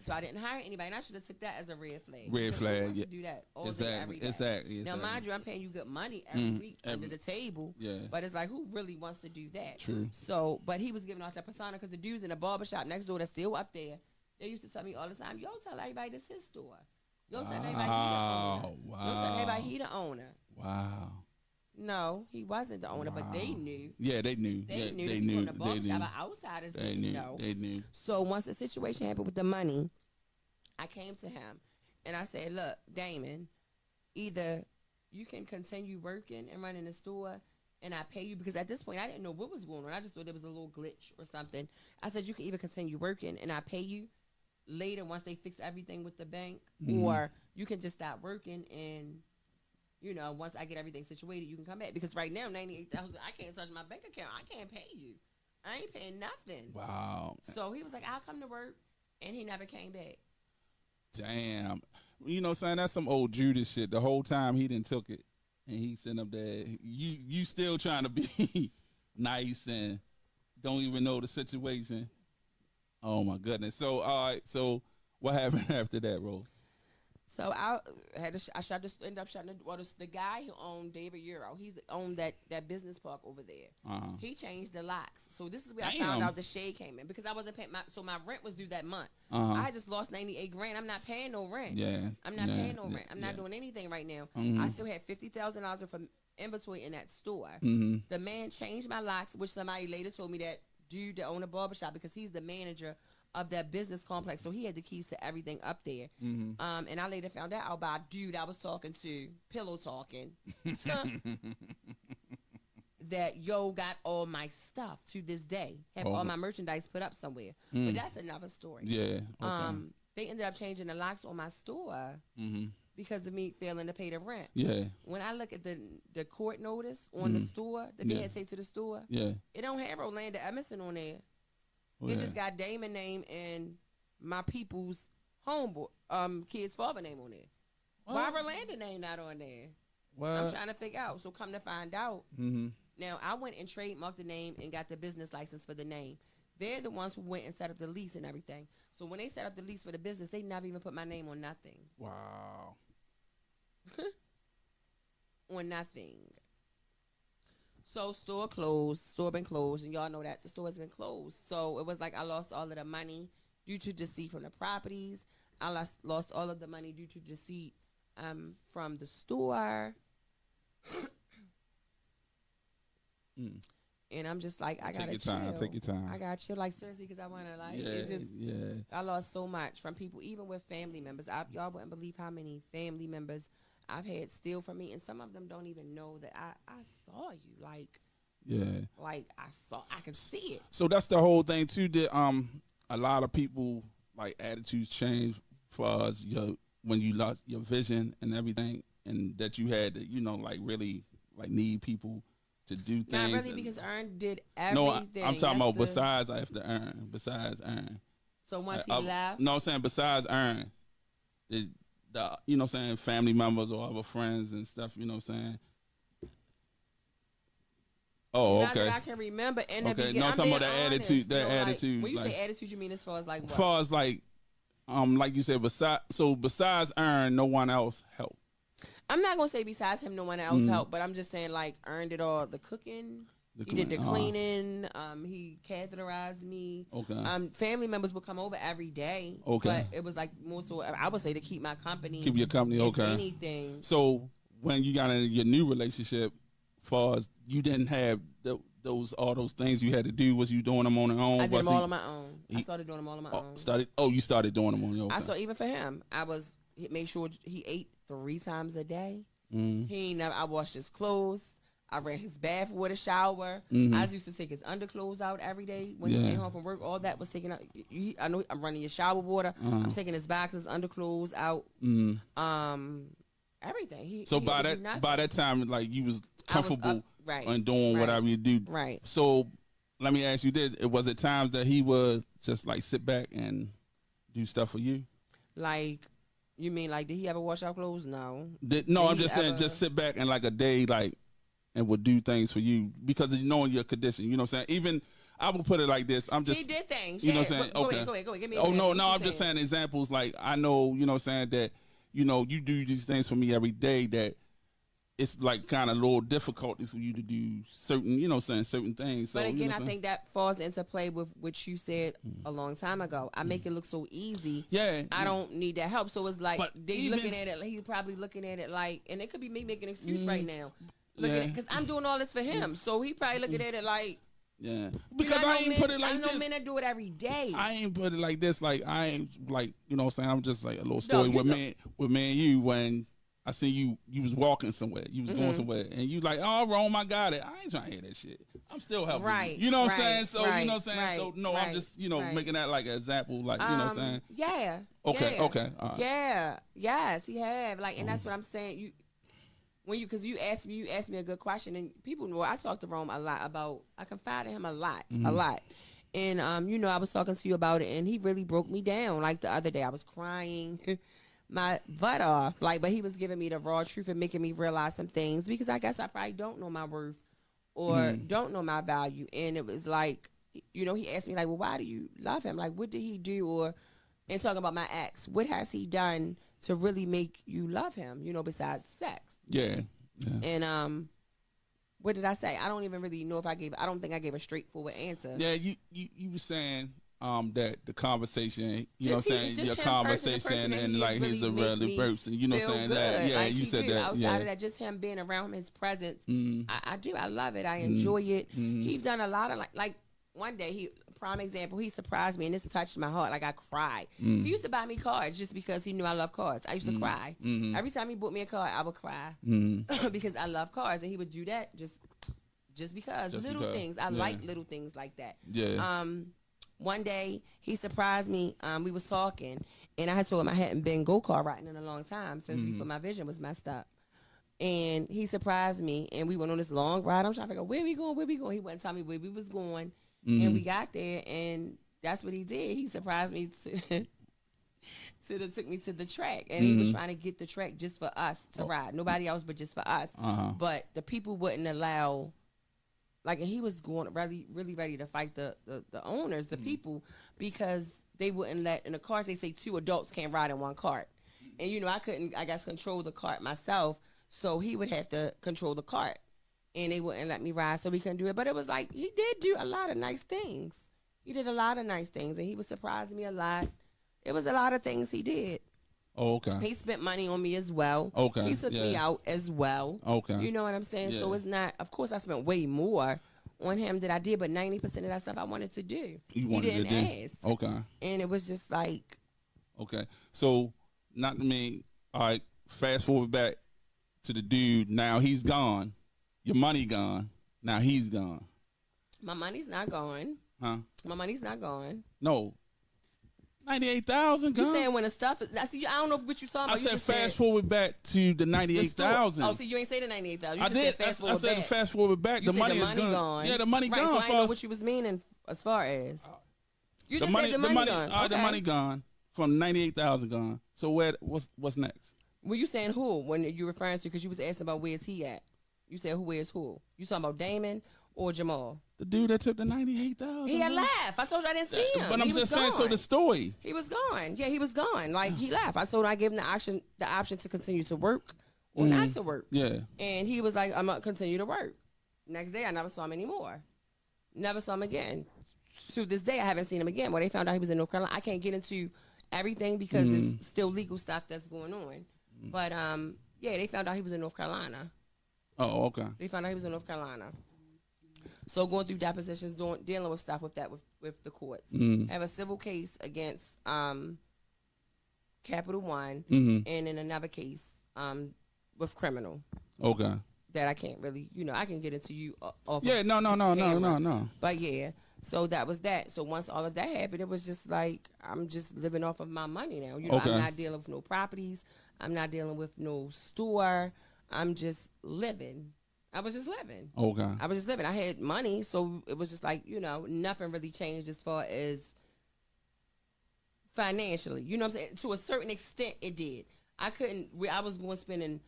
So I didn't hire anybody, and I should have took that as a red flag. Red flag, yeah. To do that all day, every day. Exactly. Now, mind you, I'm paying you good money every week under the table. Yeah. But it's like, who really wants to do that? True. So, but he was giving off that persona because the dudes in the barbershop next door that's still up there, they used to tell me all the time, yo, tell everybody this his store. Yo, tell everybody he the owner. Wow. Yo, tell everybody he the owner. Wow. No, he wasn't the owner, but they knew. Yeah, they knew. They knew. They knew. From the barbershop, outsiders didn't know. They knew. So once the situation happened with the money, I came to him and I said, look, Damon, either you can continue working and running the store and I pay you, because at this point I didn't know what was going on. I just thought there was a little glitch or something. I said, you can either continue working and I pay you later once they fix everything with the bank, or you can just stop working and, once I get everything situated, you can come back. Because right now, $98,000, I can't touch my bank account. I can't pay you. I ain't paying nothing. Wow. So he was like, I'll come to work, and he never came back. Damn. You know what I'm saying? That's some old Judas shit. The whole time he didn't took it. And he's sitting up there. You still trying to be nice and don't even know the situation. Oh my goodness. So all right, so what happened after that, Ro? So I ended up shutting the guy who owned David Euro. He owned that business park over there. He changed the locks. So this is where I found out the shade came in, because I wasn't paying my rent was due that month. I just lost $98,000. I'm not paying no rent. Yeah. I'm not paying no rent. I'm not doing anything right now. I still had $50,000 worth of inventory in that store. The man changed my locks, which somebody later told me that dude that owned a barbershop, because he's the manager of that business complex, so he had the keys to everything up there. And I later found out by a dude I was talking to, pillow talking, that got all my stuff to this day, have all my merchandise put up somewhere. But that's another story. Yeah. Okay. They ended up changing the locks on my store because of me failing to pay the rent. Yeah. When I look at the court notice on the store that they had taped to the store, it don't have Rolanda Edmondson on there. It just got Damon name and my people's homeboy, kid's father name on there. Why Rolanda name not on there? What? I'm trying to figure out. So come to find out, now I went and trademarked the name and got the business license for the name. They're the ones who went and set up the lease and everything. So when they set up the lease for the business, they never even put my name on nothing. Wow. On nothing. So store closed, store been closed, and y'all know that the store has been closed. So it was like I lost all of the money due to deceit from the properties. I lost all of the money due to deceit from the store. And I'm just like, I gotta chill. Take your time. I gotta chill, like seriously, because I wanna it's just, I lost so much from people, even with family members. Y'all wouldn't believe how many family members I've had steal from me, and some of them don't even know that I saw you. Like, like I can see it. So that's the whole thing too. That a lot of people like attitudes change for us. When you lost your vision and everything, and that you had to, like really like need people to do things. Not really, because Earn did everything. No, I'm talking about besides after Earn. Besides Earn. So once he left. No, I'm saying besides Earn, the family members or other friends and stuff. You know what I'm saying. Oh, okay. Not that I can remember. In the beginning, no, I'm talking about that honest. attitude. That attitude. When you say attitude, you mean as far as like what? As far as like you said, besides Earn, no one else helped. I'm not gonna say besides him, no one else helped, but I'm just saying like Earn did all the cooking. He did the cleaning. He catheterized me. Okay. Family members would come over every day. Okay. But it was like more so, I would say, to keep my company. Keep your company. Okay. Anything. So when you got into your new relationship, far as you didn't have all those things you had to do, was you doing them on your own? I did them all on my own. I started doing them all on my own. You started doing them on your own. I saw, even for him, he made sure he ate 3 times a day. I washed his clothes. I ran his bath with a shower. I used to take his underclothes out every day when he came home from work. All that was taken out. I know I'm running your shower water. I'm taking his boxes, underclothes out. Everything. So by that time, like, you was comfortable and doing whatever you do. Right. So let me ask you this: was it times that he would just like sit back and do stuff for you? Like, you mean like, did he ever wash our clothes? No. I'm just saying, just sit back and like a day, like, and would do things for you because of knowing your condition. You know what I'm saying? Even I would put it like this. He did things. You know what I'm saying? Go ahead. Give me an example. I'm just saying examples. Like, I know, you know what I'm saying, that, you do these things for me every day that it's like kind of a little difficult for you to do certain, certain things. So, but again, I think that falls into play with what you said a long time ago. I make it look so easy. Yeah. I don't need that help. So it's like, looking at it, he's probably looking at it like, and it could be me making an excuse right now. Because I'm doing all this for him, so he probably looking at it like, because I ain't put it like this. I know men that do it every day. I ain't put it like this. Like, I ain't like, you know what I'm saying? I'm just like a little story with me and you. When I see you was walking somewhere, you was going somewhere, and you like, oh, Rome, I got it. I ain't trying to hear that shit. I'm still helping you. You know what I'm saying? So, you know what I'm saying? So, no, I'm just, making that like an example, like, you know what I'm saying? Yeah. Okay. Yeah. Okay. All right. Yeah. Yes, he have. Like, and that's what I'm saying. Because you asked me a good question, and people know I talk to Rome a lot about. I confide in him a lot, and I was talking to you about it, and he really broke me down. Like the other day, I was crying my butt off, but he was giving me the raw truth and making me realize some things, because I guess I probably don't know my worth or don't know my value, and it was like, he asked me like, well, why do you love him? Like, what did he do? And talking about my ex, what has he done to really make you love him? Besides sex. Yeah. And what did I say? I don't even really know if I don't think I gave a straightforward answer. Yeah, you were saying that the conversation, your conversation, and like he's a really person, you know what I'm saying? That, yeah, like you said that. Outside of that, just him being around him, his presence, I do. I love it. I enjoy it. He's done a lot of like one day prime example, he surprised me, and this touched my heart. Like, I cried. He used to buy me cards just because he knew I love cards. I used to cry. Every time he bought me a card, I would cry because I love cards, and he would do that just because. Things. I like little things like that. Yeah. One day he surprised me. We was talking, and I had told him I hadn't been go-kart riding in a long time since before my vision was messed up. And he surprised me, and we went on this long ride. I'm trying to figure out where we going. He wouldn't tell me where we was going. And we got there, and that's what he did. He surprised me took me to the track, and he was trying to get the track just for us to ride. Nobody else, but just for us. But the people wouldn't allow. Like, and he was going really ready to fight the owners, the people, because they wouldn't let, in the cars, they say 2 adults can't ride in one cart. And, you know, I couldn't, I guess, control the cart myself, so he would have to control the cart. And they wouldn't let me ride, so we couldn't do it. But it was like, he did do a lot of nice things. He did a lot of nice things, and he was surprising me a lot. It was a lot of things he did. Oh, okay. He spent money on me as well. Okay. He took me out as well. Okay. You know what I'm saying? Yeah. So it's not, of course I spent way more on him than I did, but 90% of that stuff I wanted to do. He didn't ask. Okay. And it was just like. Okay. So, not to me, all right, fast forward back to the dude. Now he's gone. Your money gone. Now he's gone. My money's not gone. Huh? My money's not gone. No. 98,000. You saying when the stuff is, I see. I don't know what you talking about. I said fast forward back to the 98,000. Oh, see, you ain't say the 98,000. You I just did. said fast forward back. I said fast forward back. You The said money the is money gone. Yeah, the money right, gone. So I didn't know what you was meaning as far as. You just said the money gone. Okay. The money gone from 98,000 gone. So what's next? Were you saying who when you referring to? Because you was asking about where's he at. You said where's who? You talking about Damon or Jamal? The dude that took the 98,000. He had left. I told you I didn't see him. But I'm just saying, so the story. He was gone. Yeah, he was gone. Like, he left. I told him I gave him the option to continue to work or not to work. Yeah. And he was like, I'm going to continue to work. Next day, I never saw him anymore. Never saw him again. To this day, I haven't seen him again. Well, they found out he was in North Carolina. I can't get into everything because it's still legal stuff that's going on. But, yeah, they found out he was in North Carolina. Oh, okay. They found out he was in North Carolina. So going through depositions, dealing with stuff with that with the courts. I have a civil case against Capital One, and in another case with criminal. Okay. That I can't really, I can get into you off. Yeah, of no. But yeah, so that was that. So once all of that happened, it was just like I'm just living off of my money now. I'm not dealing with no properties. I'm not dealing with no store. I'm just living. I was just living. Okay. I was just living. I had money, so it was just like, nothing really changed as far as financially. You know what I'm saying? To a certain extent, it did. I was going spending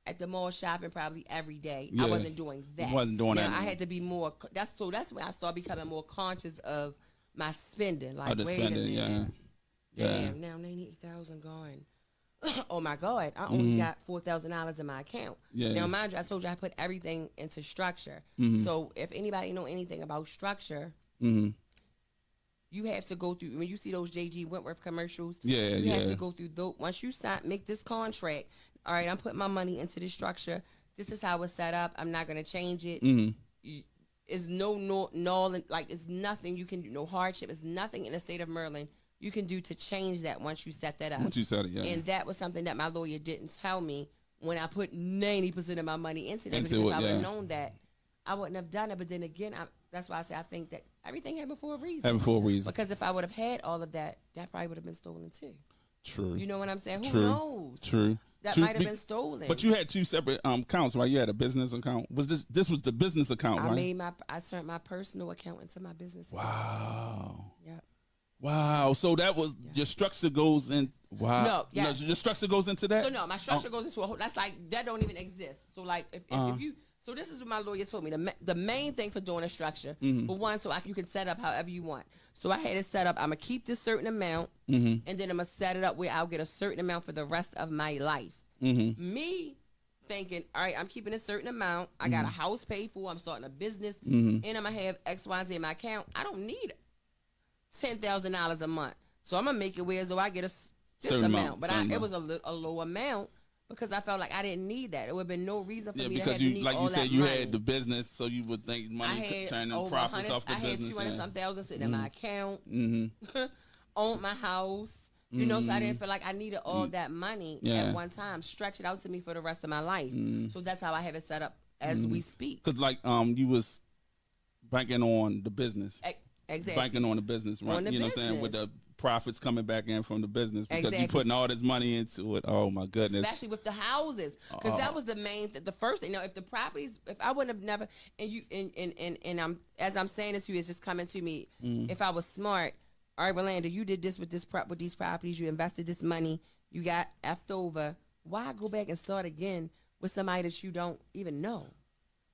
at the mall shopping probably every day. Yeah. I wasn't doing that. Wasn't doing that. I had to be more, that's when I started becoming more conscious of my spending. Like, wait a minute. Yeah. Damn, now 98,000 gone. Oh my God, I only got $4,000 in my account. Yeah. Now, mind you, I told you I put everything into structure. So if anybody know anything about structure, you have to go through, when you see those J.G. Wentworth commercials, you have to go through those. Once you make this contract, all right, I'm putting my money into this structure. This is how it's set up. I'm not going to change it. It's no, like it's nothing you can do, no hardship. It's nothing in the state of Maryland you can do to change that once you set that up. Once you set it, yeah. And that was something that my lawyer didn't tell me when I put 90% of my money into that. Because if I would have known that, I wouldn't have done it. But then again, that's why I say I think that everything happened for a reason. Happened for a reason. Because if I would have had all of that, that probably would have been stolen too. True. You know what I'm saying? Who knows? True. That might have been stolen. But you had 2 separate accounts, right? You had a business account. This was the business account, right? I turned my personal account into my business account. Wow. Yep. Wow. So that was your structure goes in. Wow. No, yes. Your structure goes into that. So no, my structure goes into a whole. That's like that don't even exist. So like if you. So this is what my lawyer told me. The main thing for doing a structure, for one, so you can set up however you want. So I had it set up. I'm gonna keep this certain amount, and then I'm gonna set it up where I'll get a certain amount for the rest of my life. Me thinking, all right, I'm keeping a certain amount. I got a house paid for. I'm starting a business, and I'm gonna have X, Y, Z in my account. I don't need $10,000 a month, so I'm gonna make it where as though I get this amount. But it was a low amount. Because I felt like I didn't need that. It would have been no reason for me to have to need all that money. Like you said, you had the business, so you would think money could turn in profits off the business. I had 200-some thousand sitting in my account. Owned my house. You know, so I didn't feel like I needed all that money at one time. Stretch it out to me for the rest of my life. So that's how I have it set up as we speak. Because you was banking on the business. Exactly. Banking on the business, right? You know what I'm saying? With the profits coming back in from the business because exactly. you putting all this money into it. Oh my goodness! Especially with the houses, because that was the main, the first thing. Now, if the properties, if I wouldn't have never, and I'm as I'm saying this to you, it's just coming to me. If I was smart, all right, Rolanda, you did this with with these properties. You invested this money. You got effed over. Why go back and start again with somebody that you don't even know?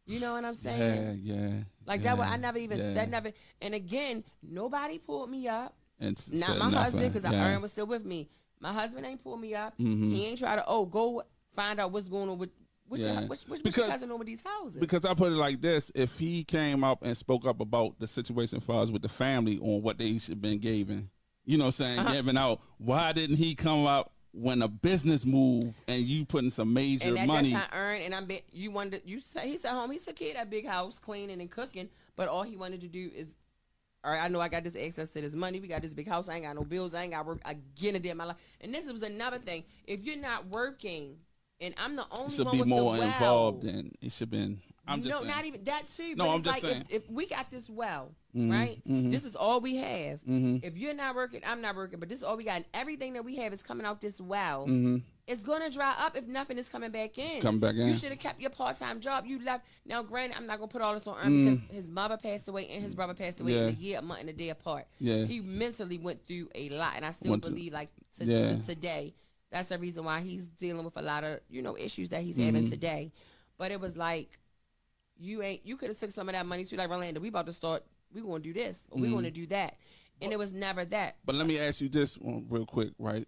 You know what I'm saying? Yeah. Like that. I never even that never. And again, nobody pulled me up. And not my husband, because Aaron was still with me. My husband ain't pulled me up. He ain't try to go find out what's going on with which your cousin on with these houses. Because I put it like this: if he came up and spoke up about the situation for us with the family on what they should have been giving, you know what I'm saying, giving out, why didn't he come up when a business move and you putting some major money? That's how I earned, and he said home, he took care of that big house, cleaning and cooking, but all he wanted to do is, all right, I know I got this access to this money. We got this big house. I ain't got no bills. I ain't got work again a day in my life. And this was another thing. If you're not working, and I'm the only one with the well. It should be more involved than it should been. Not even that too. No, but I'm just saying. If we got this well, right? This is all we have. If you're not working, I'm not working. But this is all we got. And everything that we have is coming out this well. It's going to dry up if nothing is coming back in. You should have kept your part-time job. You left. Now, granted, I'm not going to put all this on Ern because his mother passed away and his brother passed away in a year, a month, and a day apart. He mentally went through a lot. And I still believe, today, that's the reason why he's dealing with a lot of, issues that he's having today. But it was like, you could have took some of that money too. Like, Rolanda, we about to start, we going to do this, or we going to do that. And it was never that. But let me ask you this one real quick, right?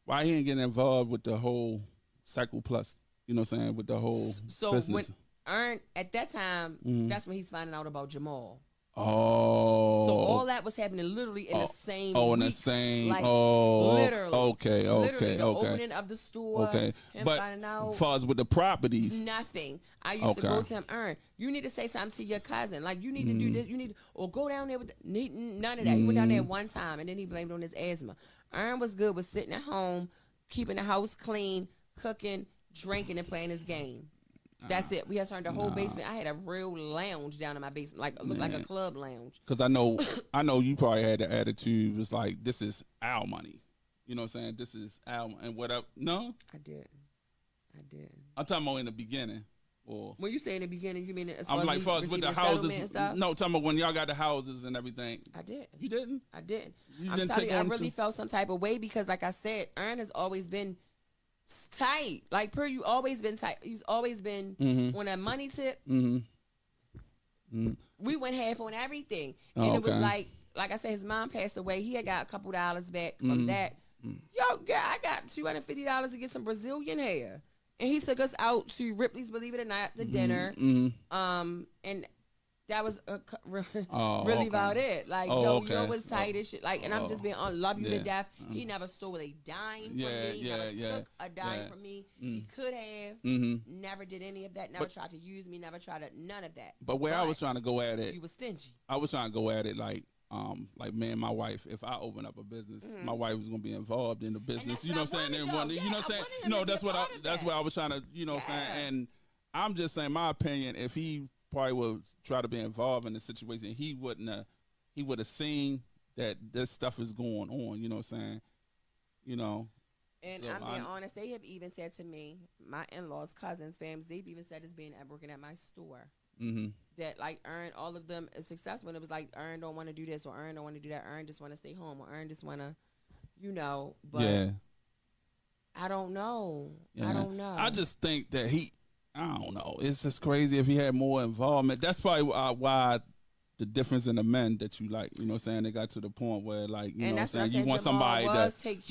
Why he ain't getting involved with the whole Cycle Plus, you know what I'm saying, with the whole business? When Ern, at that time, that's when he's finding out about Jamal. Oh. So all that was happening literally in the same weeks. In the same. Literally. Okay. Literally, the opening of the store. Okay. Him but finding out. As far as with the properties. Nothing. I used to go to him, Ern, you need to say something to your cousin. Like, you need to do this. You need to, or go down there with none of that. He went down there one time, and then he blamed it on his asthma. Ern was good with sitting at home, keeping the house clean, cooking, drinking, and playing his game. That's it. We had turned the whole basement. I had a real lounge down in my basement, looked like a club lounge. Because I know you probably had the attitude, was like, this is our money. You know what I'm saying? This is our, and what up? No? I did. I'm talking about in the beginning. Or when you say in the beginning, you mean as far as with the houses? No, talking about when y'all got the houses and everything. I did. You didn't? I didn't. I'm telling you, I really felt some type of way because, like I said, Ern has always been tight. Like, you always been tight. He's always been on a money tip. We went half on everything. And it was like I said, his mom passed away. He had got a couple dollars back from that. Yo, girl, I got $250 to get some Brazilian hair. And he took us out to Ripley's, believe it or not, to dinner. And that was really about it. Like, yo was tight as shit. Like, and I'm just being on love you to death. He never stole a dime from me. Never took a dime from me. He could have. Never did any of that. Never tried to use me. Never tried to, none of that. But I was trying to go at it. You was stingy. I was trying to go at it like me and my wife, if I open up a business, my wife was gonna be involved in the business. You know what I'm saying? You know what I'm saying? No, that's what I was trying to, you know what I'm saying? And I'm just saying, my opinion, if he probably would try to be involved in the situation, he would have seen that this stuff is going on, you know what I'm saying? You know. And so I'm being honest, they have even said to me, my in-laws, cousins, fams, they've even said it's being working at my store. That like Ern, all of them is successful. And it was like Ern don't want to do this, or Ern don't want to do that. Ern just want to stay home, or Ern just want to, But I don't know. I don't know. I just think that I don't know. It's just crazy if he had more involvement. That's probably why the difference in the men that you like, you know what I'm saying? They got to the point where, like, you know what I'm saying? You want somebody to take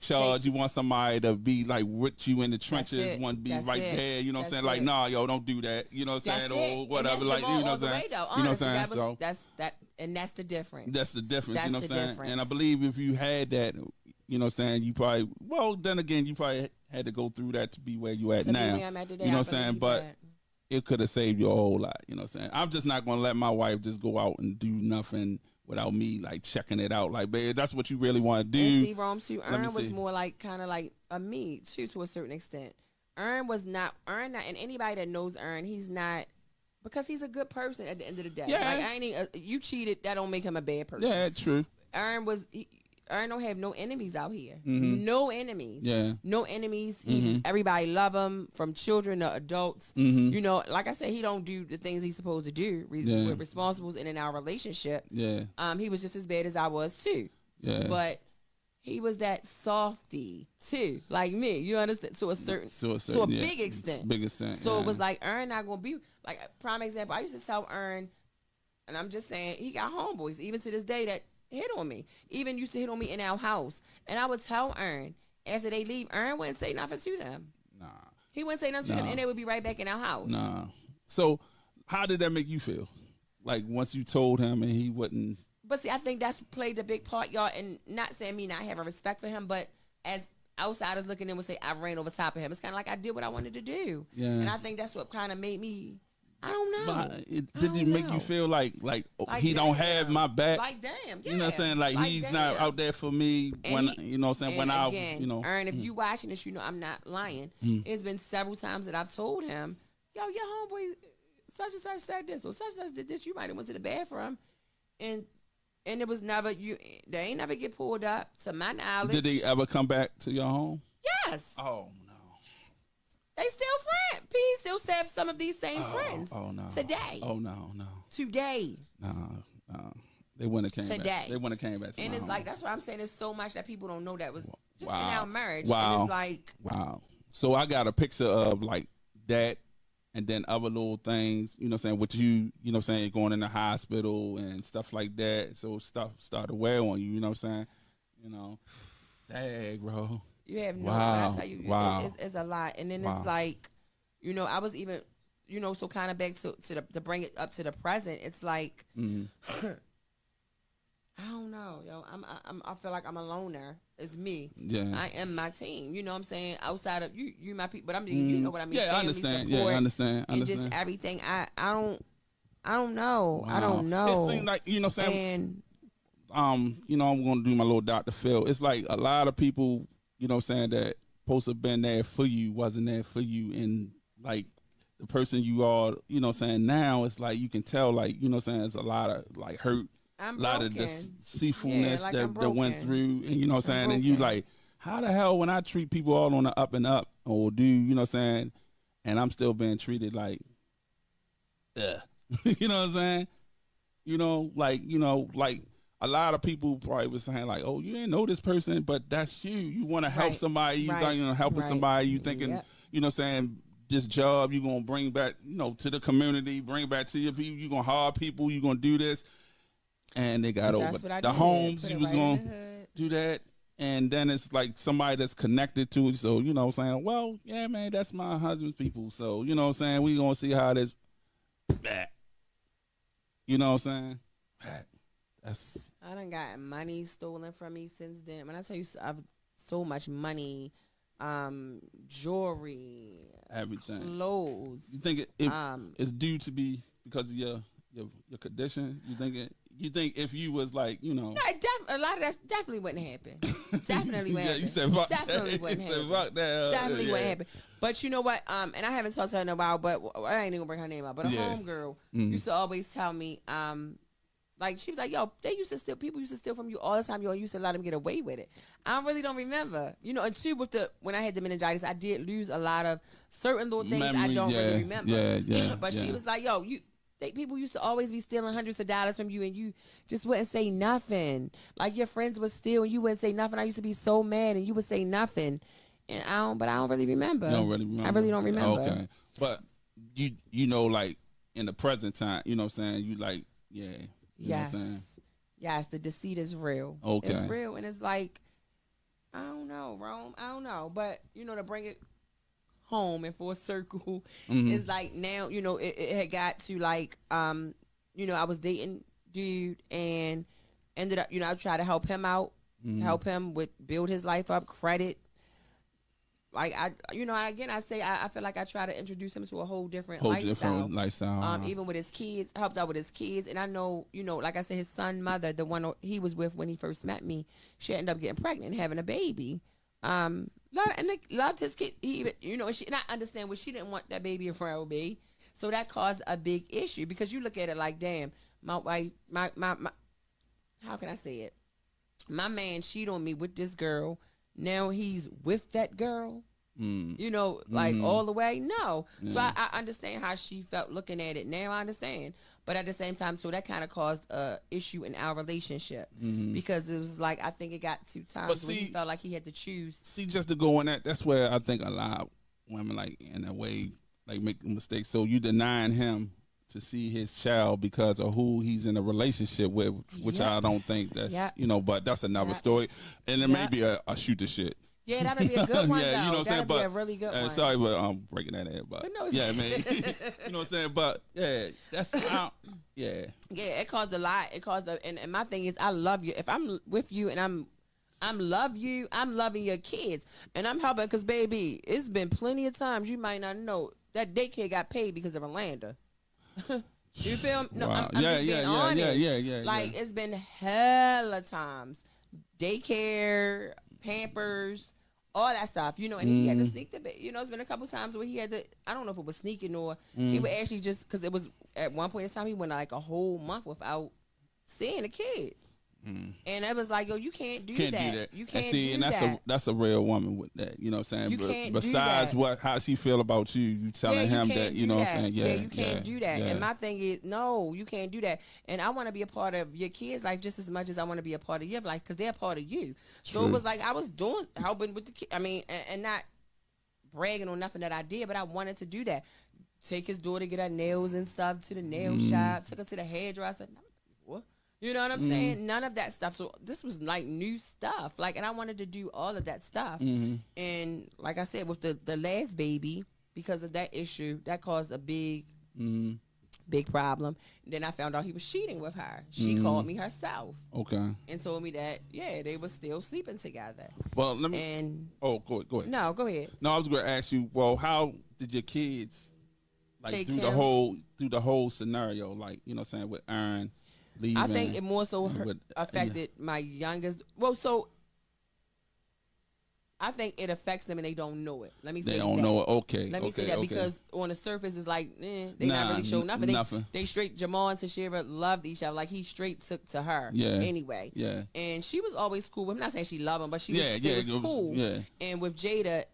charge. You want somebody to be like with you in the trenches, want to be right there, you know what I'm saying? Like, nah, yo, don't do that, you know what I'm saying? Or whatever, like, you know what I'm saying? You know what I'm saying? So and that's the difference. That's the difference, you know what I'm saying? And I believe if you had that, you know what I'm saying, you probably, then again, you probably had to go through that to be where you at now. You know what I'm saying? But it could have saved you a whole lot, you know what I'm saying? I'm just not going to let my wife just go out and do nothing without me, like, checking it out. Like, babe, that's what you really want to do. And see, Rome, too, Ern was more like, kind of like a me, too, to a certain extent. Ern not, and anybody that knows Ern, he's not, because he's a good person at the end of the day. Yeah. Like, you cheated, that don't make him a bad person. Yeah, true. Ern was, Ern don't have no enemies out here. No enemies. Yeah. No enemies. Everybody love him, from children to adults. Like I said, he don't do the things he's supposed to do. We're responsible in our relationship. Yeah. He was just as bad as I was too. Yeah. But he was that softy too, like me. You understand? To a big extent. Big extent. So it was like Ern not gonna be like, prime example. I used to tell Ern, and I'm just saying, he got homeboys even to this day that hit on me. Even used to hit on me in our house, and I would tell Ern after they leave. Ern wouldn't say nothing to them. Nah. He wouldn't say nothing to them, and they would be right back in our house. Nah. So how did that make you feel? Like once you told him and he wouldn't. But see, I think that's played a big part, y'all. And not saying me not having respect for him, but as outsiders looking in would say, I ran over top of him. It's kind of like I did what I wanted to do. Yeah. And I think that's what kind of made me. I don't know. But did it make you feel like he don't have my back? Like, damn, yeah. You know what I'm saying? Like he's not out there for me when, you know what I'm saying? When Ern, if you watching this, I'm not lying. It's been several times that I've told him, yo, your homeboy such and such said this, or such and such did this. You might have went to the bathroom, and it was never, they ain't never get pulled up to my knowledge. Did they ever come back to your home? Yes. Oh, they still friends. P still have some of these same friends. Oh, no. Today. Oh, no. Today. No. They wouldn't have came back. They wouldn't have came back to And it's home. like, that's why I'm saying there's so much that people don't know that was just in our marriage. Wow. And it's like. Wow. So I got a picture of like that and then other little things, you know what I'm saying, with you know what I'm saying, going in the hospital and stuff like that. So stuff started to wear on you, you know what I'm saying? Dang, bro. You have no, wow. That's how you, wow. It's a lot. And then it's like, I was even, so kind of back to bring it up to the present. It's like, I don't know, yo. I feel like I'm a loner. It's me. Yeah. I am my team. You know what I'm saying? Outside of you my people, but I mean, you know what I mean? Yeah, family, I understand. Support, I understand. And just everything. I don't know. Wow. I don't know. It seems like, you know what I'm saying? And, I'm going to do my little Dr. Phil. It's like a lot of people, you know what I'm saying, that supposed to have been there for you, wasn't there for you. And like the person you are, you know what I'm saying, now it's like you can tell, like, you know what I'm saying, there's a lot of like hurt. A lot of deceitfulness that went through, and you know what I'm saying, and you like, how the hell when I treat people all on the up and up, or do, you know what I'm saying, and I'm still being treated like, you know what I'm saying, like a lot of people probably was saying like, oh, you didn't know this person, but that's you. You want to help somebody, you helping somebody, you thinking, you know what I'm saying, this job you gonna bring back, to the community, bring back to your people, you gonna hire people, you gonna do this. And they got over the homes. You was going to do that. And then it's like somebody that's connected to it. So, you know what I'm saying? Well, yeah, man, that's my husband's people. So, you know what I'm saying? We going to see how this back. You know what I'm saying? I done got money stolen from me since then. When I tell you, I've so much money, jewelry, everything, clothes. You think it's due to be because of your condition? You think if you was like, No, a lot of that definitely wouldn't happen. Definitely wouldn't happen. You said fuck definitely that. Wouldn't you happen. Said fuck that. Definitely wouldn't happen. But you know what? And I haven't talked to her in a while, but I ain't even gonna bring her name up. But a homegirl used to always tell me, like she was like, yo, people used to steal from you all the time. You used to let them get away with it. I really don't remember. And two, when I had the meningitis, I did lose a lot of certain little things I don't really remember. Yeah. But she was like, yo, people used to always be stealing hundreds of dollars from you, and you just wouldn't say nothing. Like your friends would steal, and you wouldn't say nothing. I used to be so mad, and you would say nothing. And I don't really remember. You don't really remember. I really don't remember. Okay, but like in the present time, you know what I'm saying? You like, yeah. You know what I'm saying? Yes, the deceit is real. Okay, it's real, and it's like, I don't know, Rome. I don't know, but to bring it home and for a circle is like now it had got to like I was dating dude and ended up I tried to help him out, help him with build his life up, credit. Like I feel like I try to introduce him to a whole different lifestyle. Even with his kids, helped out with his kids, and I know like I said, his son mother, the one he was with when he first met me, she ended up getting pregnant and having a baby. Loved his kid. He even, and I understand what she didn't want that baby in front of me. So that caused a big issue because you look at it like, damn, my wife, my how can I say it? my man cheated on me with this girl. Now he's with that girl. You know, like all the way. No. So I understand how she felt looking at it. Now I understand. But at the same time, so that kind of caused a issue in our relationship because it was like, I think it got 2 times where he felt like he had to choose. See, just to go on that's where I think a lot of women, like, in a way, like, make mistakes. So you denying him to see his child because of who he's in a relationship with, which I don't think that's, you know, but that's another story. And it may be a shoot the shit. Yeah, that'll be a good one, though. You know what I'm saying? That'll be a really good one. Sorry, but I'm breaking that in. But no, yeah, man. You know what I'm saying? But yeah, that's yeah. Yeah, it caused a lot. It caused and my thing is, I love you. If I'm with you and I'm loving your kids and I'm helping, because baby, it's been plenty of times you might not know that daycare got paid because of Rolanda. You feel me? No, wow. I'm just being honest. Yeah. Like, it's been hella times. Daycare, Pampers, all that stuff, you know, and he had to sneak the bit. You know, it's been a couple times where he had to, I don't know if it was sneaking or he would actually just, because it was at one point in time, he went like a whole month without seeing a kid. And it was like, yo, you can't do that. You can't do that. That's a real woman with that. You know what I'm saying? You can't Besides do that. how she feel about you telling him that, you know what I'm saying? Yeah, you can't do that. And my thing is, no, you can't do that. And I want to be a part of your kids' life just as much as I want to be a part of your life, because they're a part of you. So it was like I was helping with the kid. I mean, and not bragging on nothing that I did, but I wanted to do that. Take his daughter, get her nails and stuff to the nail shop, took her to the hairdresser. What? You know what I'm saying? None of that stuff. So this was like new stuff. Like, and I wanted to do all of that stuff. And like I said, with the last baby, because of that issue, that caused a big problem. Then I found out he was cheating with her. She called me herself. Okay. And told me that, they were still sleeping together. Well, let me. Go ahead. No, go ahead. No, I was going to ask you. Well, how did your kids, like, Take through the whole scenario, like, you know what I'm saying, with Aaron leaving? I think it more so affected my youngest. Well, so I think it affects them and they don't know it. Let me say that. They don't know it. Okay. Let me say that because on the surface it's like, they not really showing nothing. They straight, Jamal and Tashira loved each other. Like, he straight took to her anyway. Yeah. And she was always cool. I'm not saying she loved him, but she was cool. Yeah. And with Jada,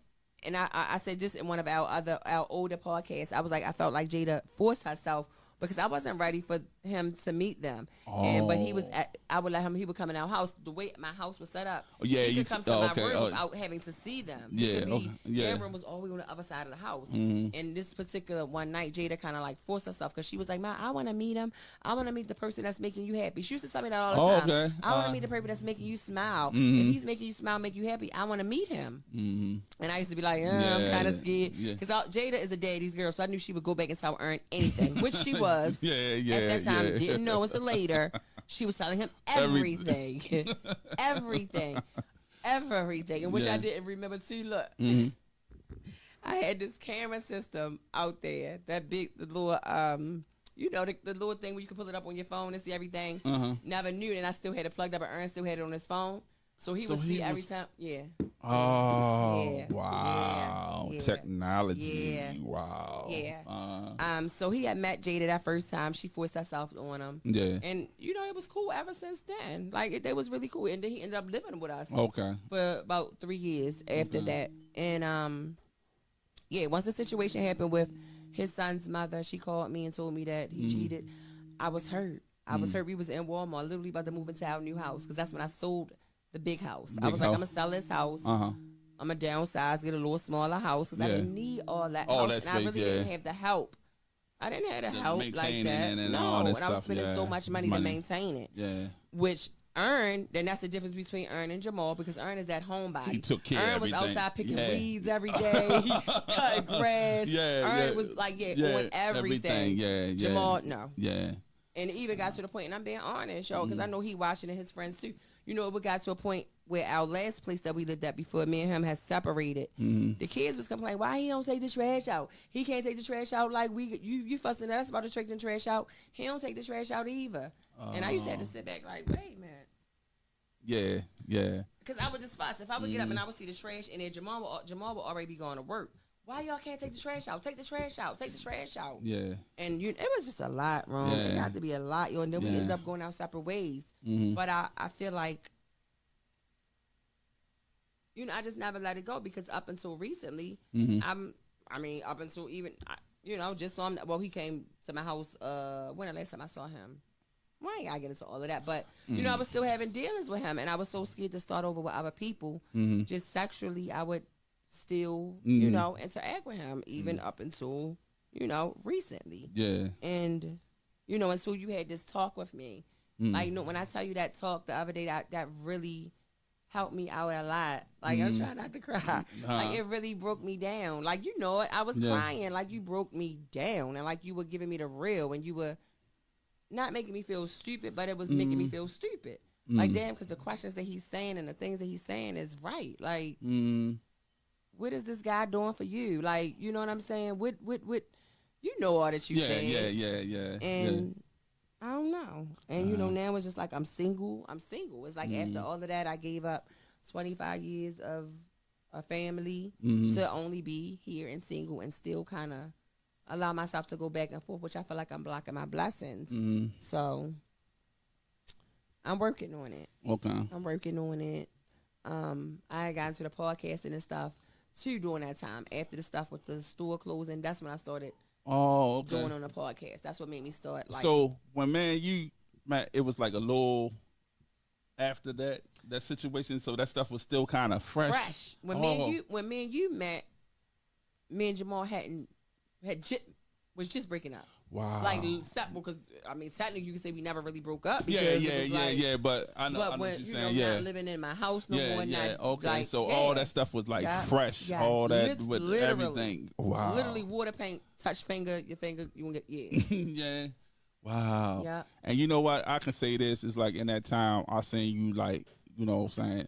and I said this in one of our older podcasts, I was like, I felt like Jada forced herself because I wasn't ready for him to meet them. But he was I would let him, he would come in our house. The way my house was set up, he could come to my room without having to see them. Their room was always on the other side of the house. And this particular one night, Jada kind of like forced herself because she was like, Ma, I want to meet him. I want to meet the person that's making you happy. She used to tell me that all the time. I want to meet the person that's making you smile. If he's making you smile, make you happy, I want to meet him. And I used to be like, I'm kind of scared. Because Jada is a daddy's girl, so I knew she would go back and tell Ern anything, which she was. At that time, didn't know until later. She was telling him everything. Everything. And which I didn't remember too. Look. I had this camera system out there. That big, the little, the little thing where you can pull it up on your phone and see everything. Never knew it, and I still had it plugged up, and Ern still had it on his phone. So he would see every time. Yeah. Oh, wow. Yeah. Technology. Yeah. Wow. Yeah. So he had met Jada that first time. She forced herself on him. Yeah. And, it was cool ever since then. Like, it was really cool. And then he ended up living with us. Okay. For about 3 years after that. And, once the situation happened with his son's mother, she called me and told me that he cheated. I was hurt. We was in Walmart, literally about to move into our new house. Because that's when I sold the big house. I was like, I'm going to sell this house. I'm going to downsize, get a little smaller house. Because I didn't need all that house. And I really didn't have the help. I didn't have the help like that. And I was spending so much money to maintain it. Yeah. Which Ern, then that's the difference between Ern and Jamal, because Ern is that homebody. He took care of everything. Ern was outside picking weeds every day, cutting grass. Ern was like, on everything. Jamal, no. Yeah. And it even got to the point, and I'm being honest, y'all, because I know he watching and his friends too. It got to a point where our last place that we lived at before me and him had separated. The kids was complaining, why he don't take the trash out? He can't take the trash out like you fussing at us about to take the trash out. He don't take the trash out either. And I used to have to sit back like, wait a minute. Yeah. Because I would just fuss. If I would get up and I would see the trash in there, Jamal would already be going to work. Why y'all can't take the trash out? Take the trash out. Take the trash out. Yeah. And it was just a lot wrong. It had to be a lot. And then we ended up going our separate ways. But I feel like I just never let it go because up until recently, up until even, just saw him. Well, he came to my house. When the last time I saw him? Well, I ain't gotta get into all of that, but I was still having dealings with him, and I was so scared to start over with other people. Just sexually, I would still, interact with him even up until, recently. Yeah. And, until you had this talk with me, like, when I tell you that talk the other day, that really helped me out a lot. Like, I'm trying not to cry. Like, it really broke me down. Like, I was crying. Like, you broke me down, and like you were giving me the real, and you were not making me feel stupid, but it was making me feel stupid. Like, damn, because the questions that he's saying and the things that he's saying is right. Like, what is this guy doing for you? Like, you know what I'm saying? What all that you saying. Yeah. And I don't know. And, now it's just like I'm single. It's like after all of that, I gave up 25 years of a family to only be here and single and still kind of allow myself to go back and forth, which I feel like I'm blocking my blessings. So I'm working on it. Okay. I'm working on it. I got into the podcasting and stuff too during that time. After the stuff with the store closing, that's when I started doing on the podcast. That's what made me start. Like, so when it was like a little after that situation, so that stuff was still kind of fresh. When me and you met, me and Jamal was just breaking up. Wow. Like, because technically you can say we never really broke up. Yeah. But I know when what you're saying. Not living in my house no more. Okay. Like, so all that stuff was like fresh. Yes. All that with literally, everything. Wow. Literally water paint, touch your finger, you won't get yeah. Wow. Yeah. And you know what? I can say this is like in that time I seen you like, what I'm saying,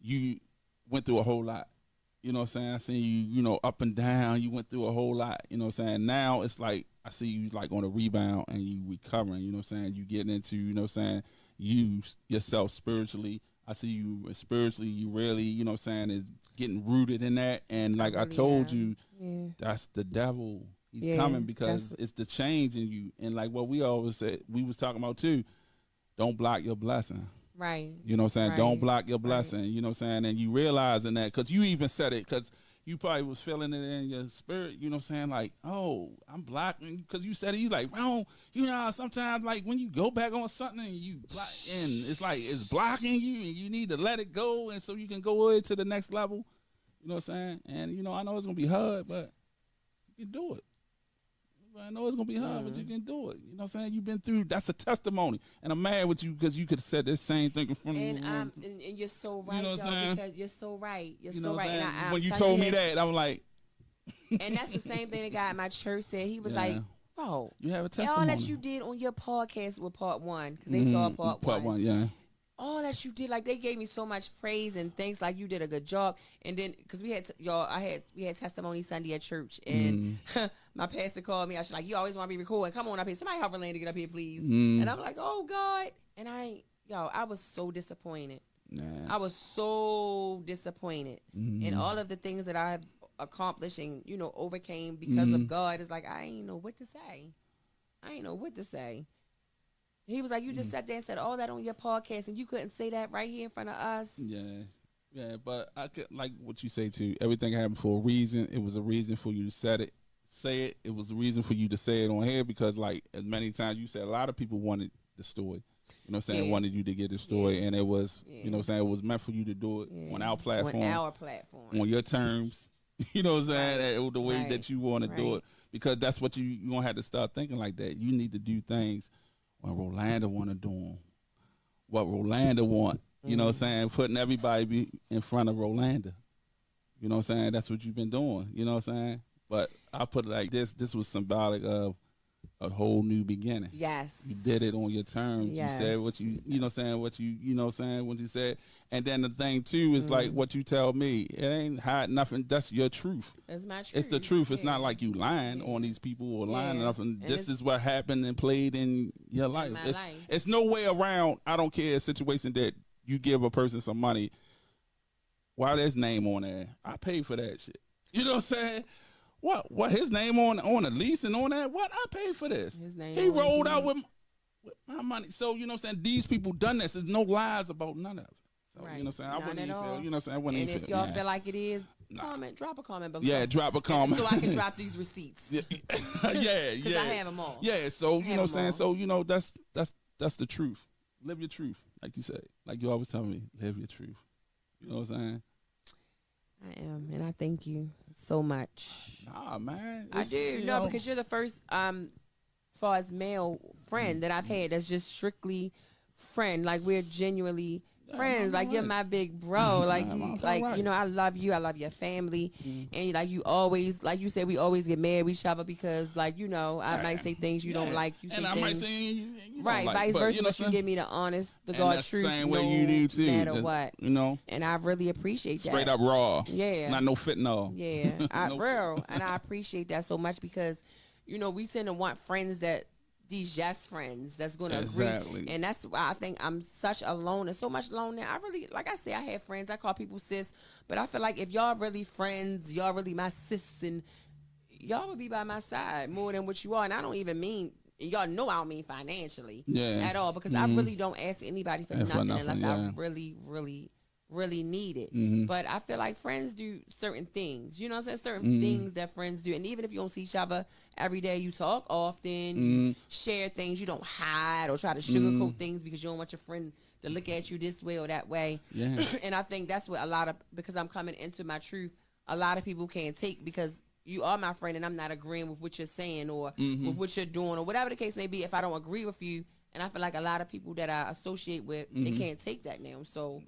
you went through a whole lot. You know what I'm saying? I seen you, up and down. You went through a whole lot. You know what I'm saying? Now it's like I see you like on a rebound and you recovering. You know what I'm saying? You getting into, you yourself spiritually. I see you spiritually. You really, is getting rooted in that. And like I told you, that's the devil. He's coming because it's the change in you. And like what we always said, we was talking about too, don't block your blessing. Right. You know what I'm saying? Right. Don't block your blessing. Right. You know what I'm saying? And you realizing that because you even said it because you probably was feeling it in your spirit. You know what I'm saying? Like, oh, I'm blocking because you said it. You like, wrong. Sometimes like when you go back on something and you block and it's like it's blocking you and you need to let it go and so you can go away to the next level. You know what I'm saying? And I know it's gonna be hard, but you can do it. I know it's going to be hard, but you can do it. You know what I'm saying? You've been through, that's a testimony. And I'm mad with you because you could have said this same thing in front of me. And you're so right, because you're so right. You're so right. And when you told me that, I'm like. And that's the same thing the guy at my church said. He was like, bro, you have a testimony. All that you did on your podcast with part one, because they saw part one. Part one, yeah. All that you did, like they gave me so much praise and things, like you did a good job. And then, because we had testimony Sunday at church, and my pastor called me. I was like, "You always want to be recording. Come on up here. Somebody help Rolanda get up here, please." And I'm like, "Oh God!" And I was so disappointed. Nah. I was so disappointed, and all of the things that I've accomplished and overcame because of God. It's like I ain't know what to say. He was like, you just sat there and said all that on your podcast, and you couldn't say that right here in front of us. Yeah, but I could like what you say too. Everything happened for a reason. It was a reason for you to say it. It was a reason for you to say it on here because, like, as many times you said, a lot of people wanted the story. You know what I'm saying? Wanted you to get the story, and it was, you know what I'm saying? It was meant for you to do it on our platform. On your terms. You know what I'm saying? The way that you want to do it. Because that's what you going to have to start thinking like that. You need to do things when Rolanda want to do them. What Rolanda want. You know what I'm saying? Putting everybody in front of Rolanda. You know what I'm saying? That's what you've been doing. You know what I'm saying? But I put it like this. This was symbolic of a whole new beginning. Yes. You did it on your terms. Yes. You said what you know what I'm saying, what you said. And then the thing too is like what you tell me. It ain't hide nothing. That's your truth. It's my truth. It's the truth. It's not like you lying on these people or lying nothing. This is what happened and played in your life. It's no way around. I don't care a situation that you give a person some money while there's name on there. I pay for that shit. You know what I'm saying? What his name on a lease and on that? What? I paid for this. His name he rolled out with my money. So, you know what I'm saying? These people done this. There's no lies about none of it. So, you know what I'm saying? I wouldn't even feel, you know what I'm saying? I wouldn't and even if feel, y'all feel like it is, drop a comment below. Yeah, drop a comment. So I can drop these receipts. Yeah, Because I have them all. Yeah, so, you know what I'm saying? So, you know, that's the truth. Live your truth, like you said. Like you always tell me, live your truth. You know what I'm saying? I am, and I thank you so much. Nah, man. I do. No, because you're the first far as male friend that I've had that's just strictly friend. Like we're genuinely friends. Like you're my big bro. Like you know, I love you. I love your family. And like you always, like you said, we always get mad with each other because, like, you know, I might say things you don't like. You say and I things. might say you right, like, vice versa. You know but you give me the honest, the God truth. Same way you do too. No matter what. You know. And I really appreciate that. Straight up raw. Yeah. Not no fentanyl. Yeah. Real. And I appreciate that so much because, you know, we tend to want friends that these yes friends that's going to agree. And that's why I think I'm such a loner, so much loner. I really, like I say, I have friends. I call people sis. But I feel like if y'all really friends, y'all really my sis, and y'all would be by my side more than what you are. And I don't even mean, y'all know I don't mean financially at all. Because I really don't ask anybody for nothing unless I really, really, really need it. But I feel like friends do certain things. You know what I'm saying? Certain things that friends do. And even if you don't see each other every day, you talk often, you share things, you don't hide or try to sugarcoat things because you don't want your friend to look at you this way or that way. Yeah. And I think that's what because I'm coming into my truth, a lot of people can't take because you are my friend and I'm not agreeing with what you're saying or with what you're doing or whatever the case may be. If I don't agree with you, and I feel like a lot of people that I associate with, they can't take that now. So,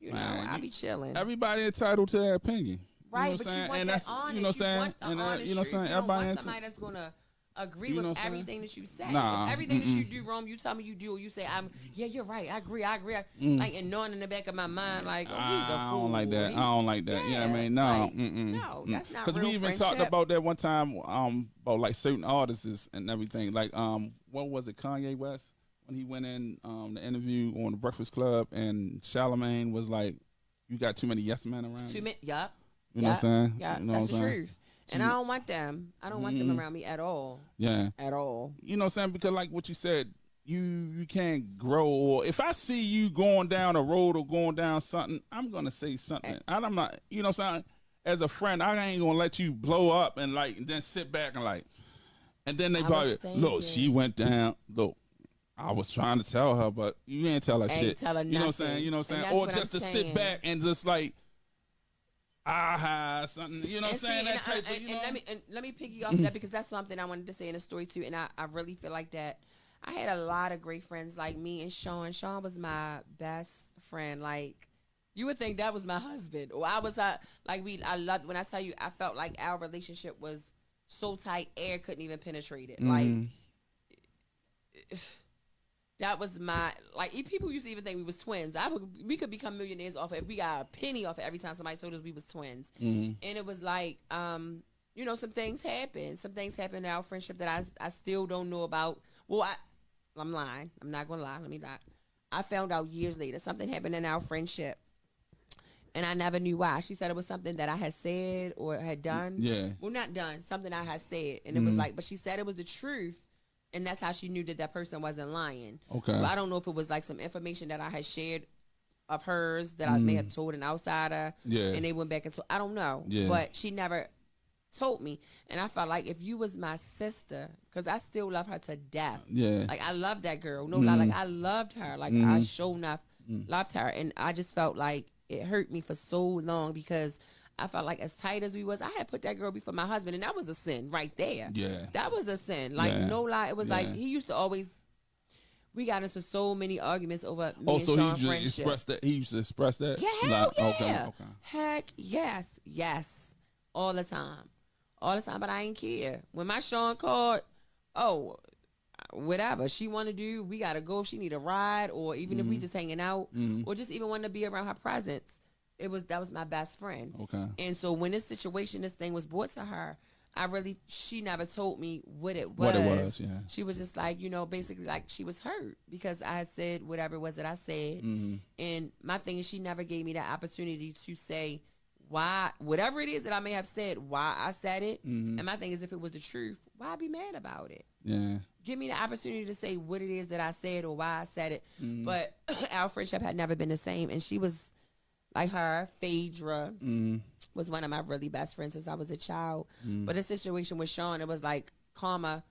you know, I be chilling. Everybody entitled to their opinion. Right, you know but you want and that honest. You know what I'm saying? And you know what I'm saying? Everybody want somebody that's going to agree with everything that you say. Nah, if everything that you do wrong, you tell me you do, or you say, you're right, I agree. Like, and knowing in the back of my mind, like, oh, he's a fool. I don't like that. I don't like that. Yeah, I mean, no. Like, no, that's not real Because we even friendship. talked about that one time, about, like, certain artists and everything. Like, what was it, Kanye West? When he went in the interview on the Breakfast Club, and Charlamagne was like, you got too many yes men around you. Yup. You know what I'm saying? Yeah, you know that's the truth. And I don't want them. I don't want them around me at all. Yeah. At all. You know what I'm saying? Because like what you said, you can't grow. Or if I see you going down a road or going down something, I'm going to say something. I'm not, you know what I'm saying? As a friend, I ain't going to let you blow up and like, and then sit back and like, and then they probably, look, she went down. Look, I was trying to tell her, but you ain't tell her shit. Tell her nothing. You know what I'm saying? You know what I'm saying? Or just to sit back and just like, something. You know what I'm saying? That type of, you know? Let me piggy off that because that's something I wanted to say in the story too. And I really feel like that. I had a lot of great friends like me and Sean. Sean was my best friend. Like, you would think that was my husband. Or I was I loved, when I tell you, I felt like our relationship was so tight, air couldn't even penetrate it. Like, that was my, like, people used to even think we was twins. We could become millionaires off of, if we got a penny off of every time somebody told us we was twins. And it was like, you know, some things happened. Some things happened in our friendship that I still don't know about. Well, I'm lying. I'm not going to lie. Let me not. I found out years later. Something happened in our friendship. And I never knew why. She said it was something that I had said or had done. Yeah. Well, not done. Something I had said. And it was like, but she said it was the truth. And that's how she knew that person wasn't lying. Okay. So I don't know if it was like some information that I had shared of hers that I may have told an outsider. Yeah. And they went back and told. I don't know. Yeah. But she never told me. And I felt like if you was my sister, because I still love her to death. Yeah. Like, I love that girl. No lie. Like, I loved her. Like, I sure enough loved her. And I just felt like it hurt me for so long because I felt like as tight as we was, I had put that girl before my husband, and that was a sin right there. Yeah. That was a sin. Like, no lie. It was like, he used to always, we got into so many arguments over me and Sean's friendship. He used to express that? Yeah, hell yeah. Okay. Heck yes. Yes. All the time. All the time, but I ain't care. When my Sean called, whatever she want to do, we got to go if she need a ride, or even if we just hanging out, or just even want to be around her presence. That was my best friend. Okay. And so when this thing was brought to her, she never told me what it was. What it was, yeah. She was just like, you know, basically like she was hurt because I had said whatever it was that I said. And my thing is, she never gave me that opportunity to say why, whatever it is that I may have said, why I said it. And my thing is, if it was the truth, why be mad about it? Yeah. Give me the opportunity to say what it is that I said or why I said it. But our friendship had never been the same. And she was like her, Phaedra was one of my really best friends since I was a child. But the situation with Sean, it was like karma.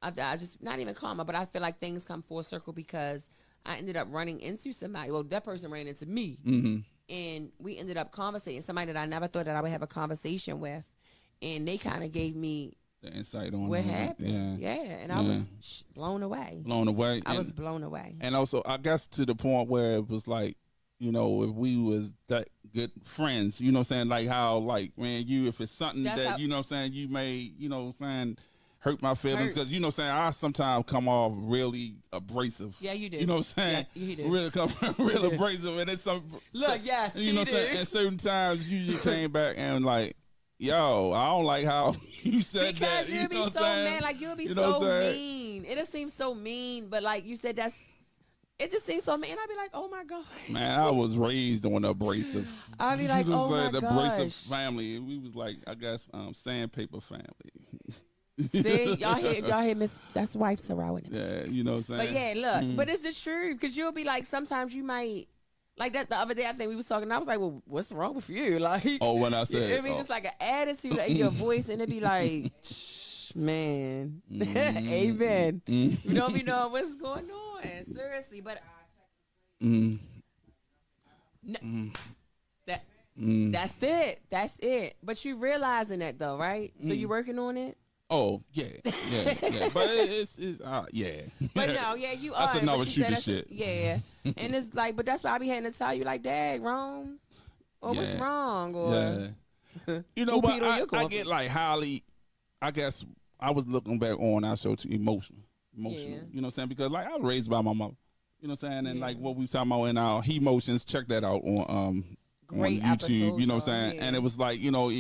I just, not even karma, but I feel like things come full circle because I ended up running into somebody. Well, that person ran into me. And we ended up conversating, somebody that I never thought that I would have a conversation with. And they kind of gave me the insight on what happened. Yeah. And I was blown away. I was blown away. And also, I guess to the point where it was like, you know, if we was that good friends, you know what I'm saying? Like how, like, man, if it's something that, you know what I'm saying, you may, you know what I'm saying, hurt my feelings, because, you know what I'm saying, I sometimes come off really abrasive. Yeah, you do. You know what I'm saying? Yeah, you do. Really come real abrasive. And it's some... Look, yes, you know what I'm saying? And certain times you just came back and like, yo, I don't like how you said because that. Because you'll be so mad. Like, you'll be so mean. It just seems so mean. But like you said, it just seems so mean. I'd be like, oh my God. Man, I was raised on abrasive. I'd be like, oh my gosh. Abrasive family. We was like, I guess, sandpaper family. See, y'all hear Miss, that's wife Sarah. Yeah, you know what I'm saying? But yeah, look, but it's the truth, because you'll be like, sometimes you might, like that the other day, I think we was talking, I was like, well, what's wrong with you? Like, when I said, it'd be just like an attitude in your voice, and it'd be like, man, amen. You don't be knowing what's going on, seriously, but that's it. But you realizing that though, right? So you working on it? Oh, yeah. But it's yeah. But no, yeah, you are. That's another shooter shit. Yeah. And it's like, but that's why I be having to tell you, like, dang, wrong? Or what's wrong? Or, you know what? I get like highly, I guess I was looking back on our show to emotional. You know what I'm saying? Because like I was raised by my mother. You know what I'm saying? And like what we talking about in our emotions, check that out on great on YouTube. Episode, you know what I'm saying? And it was like, you know,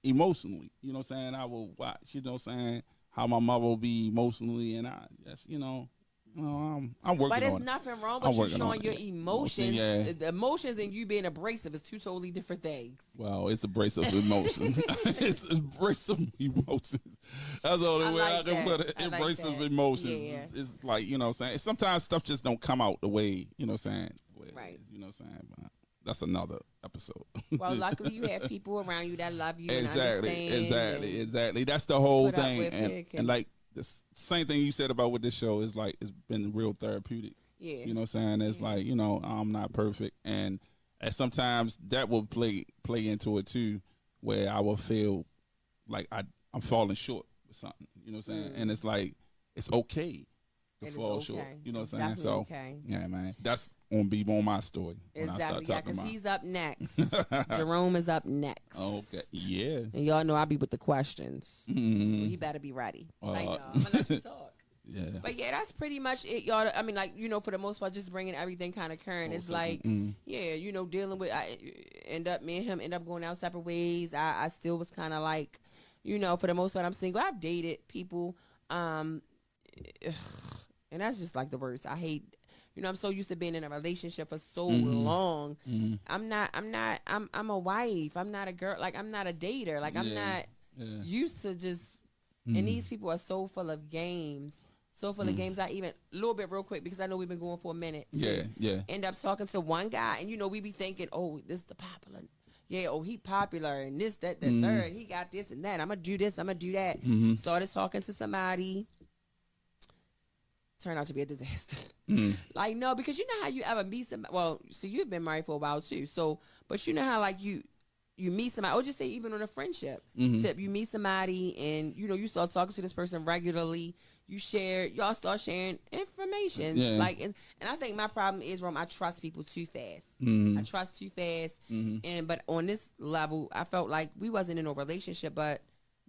emotionally, you know what I'm saying? I will watch, you know what I'm saying, how my mother will be emotionally, and I just, you know, I'm working on it. But there's nothing wrong with you showing your emotions. The emotions and you being abrasive is two totally different things. Well, it's abrasive emotions. It's abrasive emotions. That's the only way I can put it. Abrasive emotions. It's like, you know what I'm saying? Sometimes stuff just don't come out the way, you know what I'm saying? Right. You know what I'm saying? But that's another episode. Well, luckily you have people around you that love you and understand. Exactly. That's the whole thing. And like the same thing you said about with this show is like, it's been real therapeutic. Yeah. You know what I'm saying? It's like, you know, I'm not perfect. And sometimes that will play into it too, where I will feel like I'm falling short with something. You know what I'm saying? And it's like, it's okay to fall short. You know what I'm saying? So, yeah, man. That's gonna be on my story when I start talking about. He's up next. Jerome is up next. Okay, yeah. And y'all know I be with the questions. So he better be ready. Like, no, I'm gonna let you talk. Yeah. But yeah, that's pretty much it, y'all. I mean, like, you know, for the most part, just bringing everything kind of current. It's like, yeah, you know, dealing with. Me and him end up going out separate ways. I still was kind of like, you know, for the most part, I'm single. I've dated people. And that's just like the worst. I hate, you know, I'm so used to being in a relationship for so long. I'm a wife. I'm not a girl. Like, I'm not a dater. Like, I'm not used to just, and these people are so full of games. So full of games. I even, a little bit real quick, because I know we've been going for a minute. End up talking to one guy, and, you know, we be thinking, oh, this is the popular. Yeah, oh, he popular, and this, that, the third. He got this and that. I'm going to do this. I'm going to do that. Started talking to somebody. Turned out to be a disaster. Like, no, because you know how you ever meet somebody. Well, so you've been married for a while too. So, but you know how like you meet somebody, or just say even on a friendship tip, you meet somebody and you know you start talking to this person regularly. Y'all start sharing information. Like, and I think my problem is, I trust people too fast. I trust too fast, but on this level, I felt like we wasn't in a relationship, but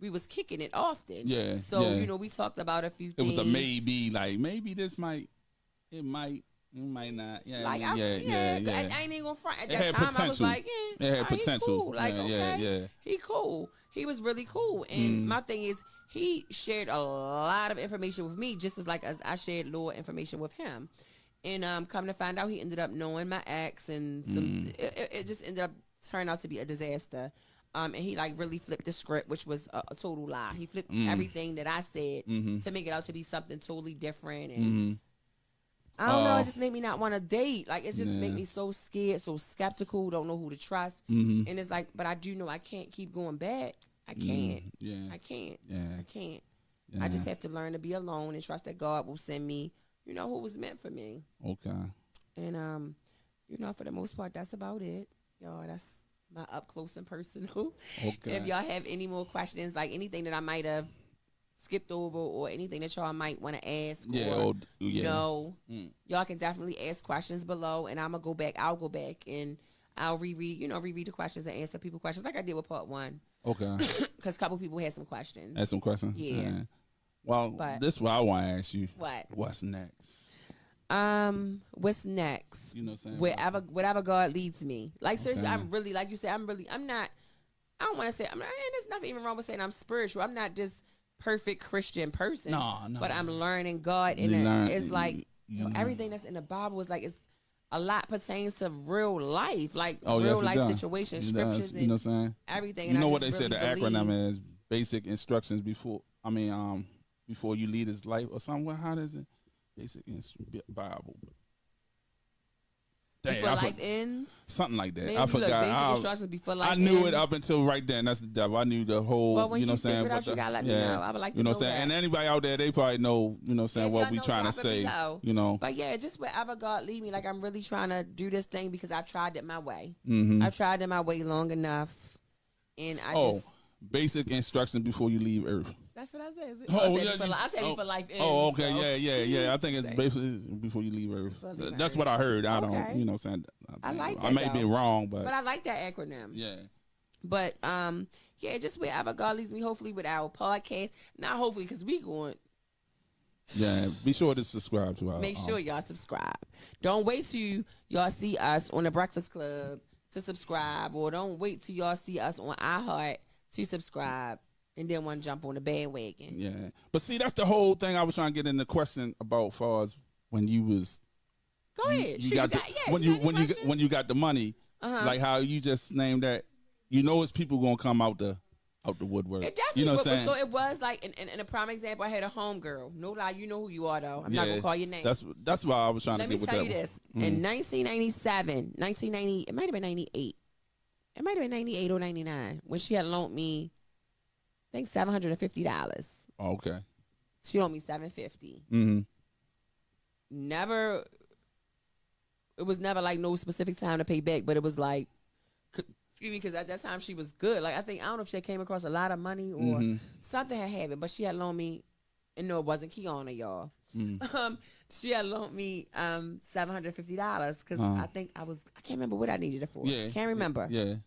we was kicking it often. So, you know, we talked about a few things. It was a maybe, like, maybe this might not. I ain't even gonna front. At that time, I was like, it had potential. Cool. Like, he cool. He was really cool. And my thing is, he shared a lot of information with me, just as I shared little information with him. And come to find out, he ended up knowing my ex, and it just ended up turning out to be a disaster. And he like really flipped the script, which was a total lie. He flipped everything that I said to make it out to be something totally different. And I don't know. It just made me not want to date. Like, it just make me so scared, so skeptical, don't know who to trust. And it's like, but I do know I can't keep going back. I can't. I can't. I can't. I just have to learn to be alone and trust that God will send me, you know, who was meant for me. Okay. And, you know, for the most part, that's about it. Y'all, that's my up close and personal. Okay. If y'all have any more questions, like anything that I might have skipped over or anything that y'all might want to ask, you know, y'all can definitely ask questions below, and I'm gonna go back. I'll go back and I'll reread the questions and answer people questions like I did with part 1. Okay. Because a couple people had some questions. Yeah. Well, this is what I want to ask you. What? What's next? What's next? You know what I'm saying? Whatever God leads me. Like, seriously, I'm really, like you said, I'm not, I don't want to say, and there's nothing even wrong with saying I'm spiritual. I'm not this perfect Christian person. No. But I'm learning God, and it's like, you know, everything that's in the Bible is like, it's a lot pertains to real life, like real life situations, scriptures, and you know what I'm saying? Everything. You and know I what just they really said the acronym is basic instructions before you lead his life or something. How does it? Basic Bible. Before life ends? Something like that. Maybe I forgot. Basic instructions before life ends. I knew it up until right then. That's the devil. I knew the whole, well, when you know what I'm saying? You gotta let me know. I would like to know that. And anybody out there, they probably know, you know what I'm saying, what we trying to say. You know. But yeah, just wherever God lead me, like I'm really trying to do this thing because I've tried it my way. I've tried it my way long enough. And basic instructions before you leave Earth. That's what I said. I said before life ends. Oh, okay. So. Yeah. I think it's basically before you leave Earth. That's what I heard. I don't, you know what I'm saying? I like that. I may be wrong, but I like that acronym. Yeah. But, yeah, just wherever God leads me, hopefully with our podcast. Not hopefully, because we going. Yeah, be sure to subscribe to our. Make sure y'all subscribe. Don't wait till y'all see us on the Breakfast Club to subscribe, or don't wait till y'all see us on iHeart to subscribe. And then want to jump on the bandwagon. Yeah. But see, that's the whole thing I was trying to get in the question about far as when you was. Go ahead. When you got the money, like how you just named that, you know it's people going to come out the woodwork. It definitely you know was. So it was like, in a prime example, I had a homegirl. No lie, you know who you are, though. I'm not going to call your name. That's why I was trying to get with that. Let me tell you this. In 1990, it might have been 98. It might have been 98 or 99 when she had loaned me, I think $750. Oh, okay. She owed me $750. Never. It was never like no specific time to pay back, but it was like, excuse me, because at that time she was good. Like I don't know if she came across a lot of money or something had happened, but she had loaned me, and no, it wasn't Kiana, y'all. She had loaned me $750 because I can't remember what I needed it for. Yeah, can't remember. Yeah.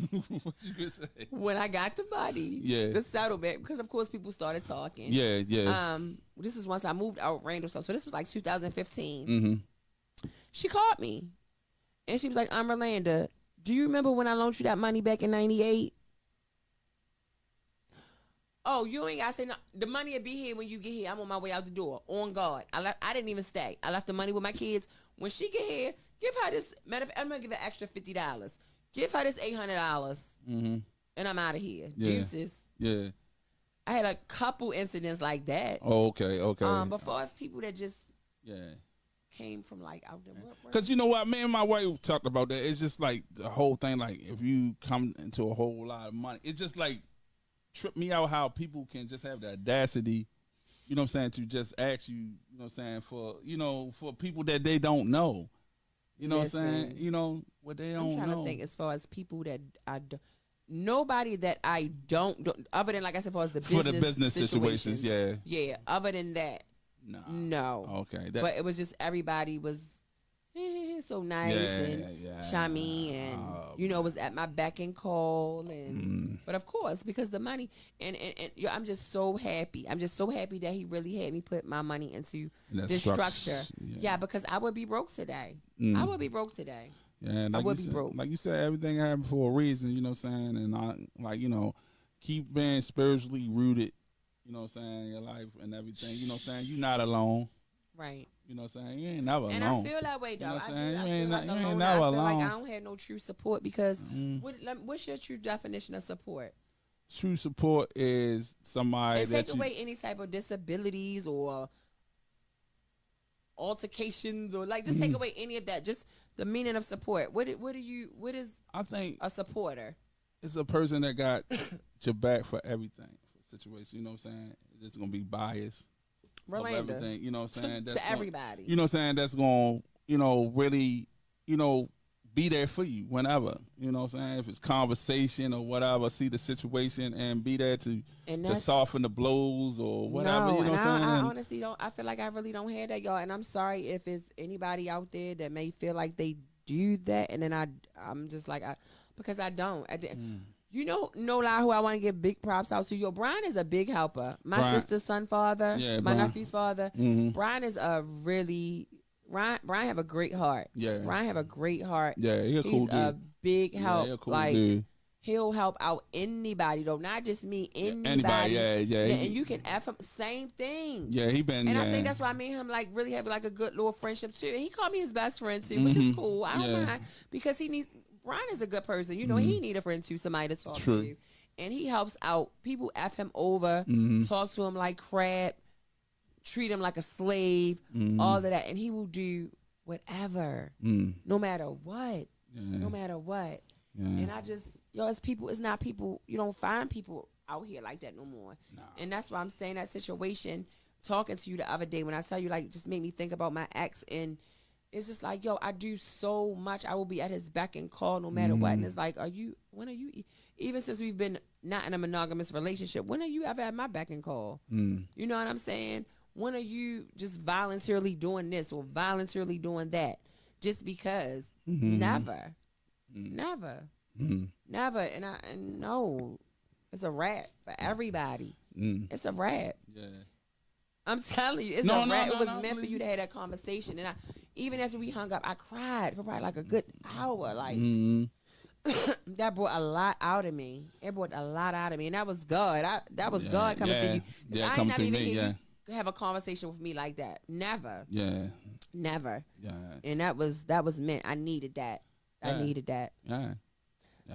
What you gonna say? When I got the money, the settlement, because of course people started talking. Yeah. This is once I moved out Randall, so this was like 2015. She called me, and she was like, "I'm Rolanda. Do you remember when I loaned you that money back in '98?" Oh, you ain't gotta say no. The money will be here when you get here. I'm on my way out the door. On God. I didn't even stay. I left the money with my kids. When she get here, give her this. Matter of fact, I'm gonna give her extra $50. Give her this $800, and I'm out of here. Yeah. Deuces. Yeah. I had a couple incidents like that. Oh, okay. But for us people that just came from like out there. Because you know what, me and my wife talked about that. It's just like the whole thing. Like if you come into a whole lot of money, it just like tripped me out how people can just have the audacity, you know what I'm saying, to just ask you, you know what I'm saying, for people that they don't know. You know what I'm saying? You know, what they don't know. I'm trying to think as far as people that nobody that I don't, other than, like I said, as far as the business situations, yeah. Yeah, other than that, no. Okay. But it was just everybody was so nice and chummy and, was at my beck and call. And but of course, because the money, and I'm just so happy. I'm just so happy that he really had me put my money into this structure. Yeah, because I would be broke today. I would be broke today. Yeah, like I would be broke. Like you said, everything happened for a reason, you know what I'm saying? And keep being spiritually rooted, you know what I'm saying, in your life and everything. You know what I'm saying? You're not alone. Right. You know what I'm saying? You ain't never alone. And I feel that way, though. You know what I'm saying? I You feel ain't never alone. like I don't have no true support because what's your true definition of support? True support is somebody and take away any type of disabilities or altercations or like just take away any of that. Just the meaning of support. What is I think a supporter? It's a person that got your back for everything situation. You know what I'm saying? It's gonna be biased. Rolanda. Everything. You know what I'm saying? That's to everybody. You know what I'm saying? That's gonna really be there for you whenever. You know what I'm saying? If it's conversation or whatever, see the situation and be there to soften the blows or whatever. No, you know what I'm saying? I honestly don't. I feel like I really don't have that, y'all. And I'm sorry if it's anybody out there that may feel like they do that, and then I'm just like because I don't. You know, no lie, who I want to give big props out to. Yo, Brian is a big helper. My sister's son father, my nephew's father. Brian is a really Brian have a great heart. Yeah, Brian have a great heart. Yeah, he's a big help. Yeah, cool dude. He'll help out anybody though, not just me. Anybody. Yeah. And you can F him. Same thing. Yeah, he been. And I think that's why me and him like really have like a good little friendship too. And he called me his best friend too, which is cool. I don't mind because he needs. Brian is a good person. You know, he need a friend too, somebody to talk to. And he helps out. People F him over, talk to him like crap, treat him like a slave, all of that. And he will do whatever, no matter what. Yeah. No matter what. Yeah. And I just, it's not people, you don't find people out here like that no more. Nah. And that's why I'm saying that situation, talking to you the other day, when I tell you, like, just made me think about my ex, and it's just like, I do so much. I will be at his beck and call no matter what. And it's like, when are you, even since we've been not in a monogamous relationship, when are you ever at my beck and call? You know what I'm saying? When are you just voluntarily doing this or voluntarily doing that? Just because? Never. Never. Never. And no, it's a wrap for everybody. It's a wrap. Yeah. I'm telling you, it's a wrap. It was meant for you to have that conversation. And even after we hung up, I cried for probably like a good hour. Like, that brought a lot out of me. It brought a lot out of me. And that was God. That was God coming through you. Yeah, I coming never through even me, hear you have a conversation with me like that. Never. Yeah. Never. Yeah. And that was meant. I needed that. I needed that. Yeah.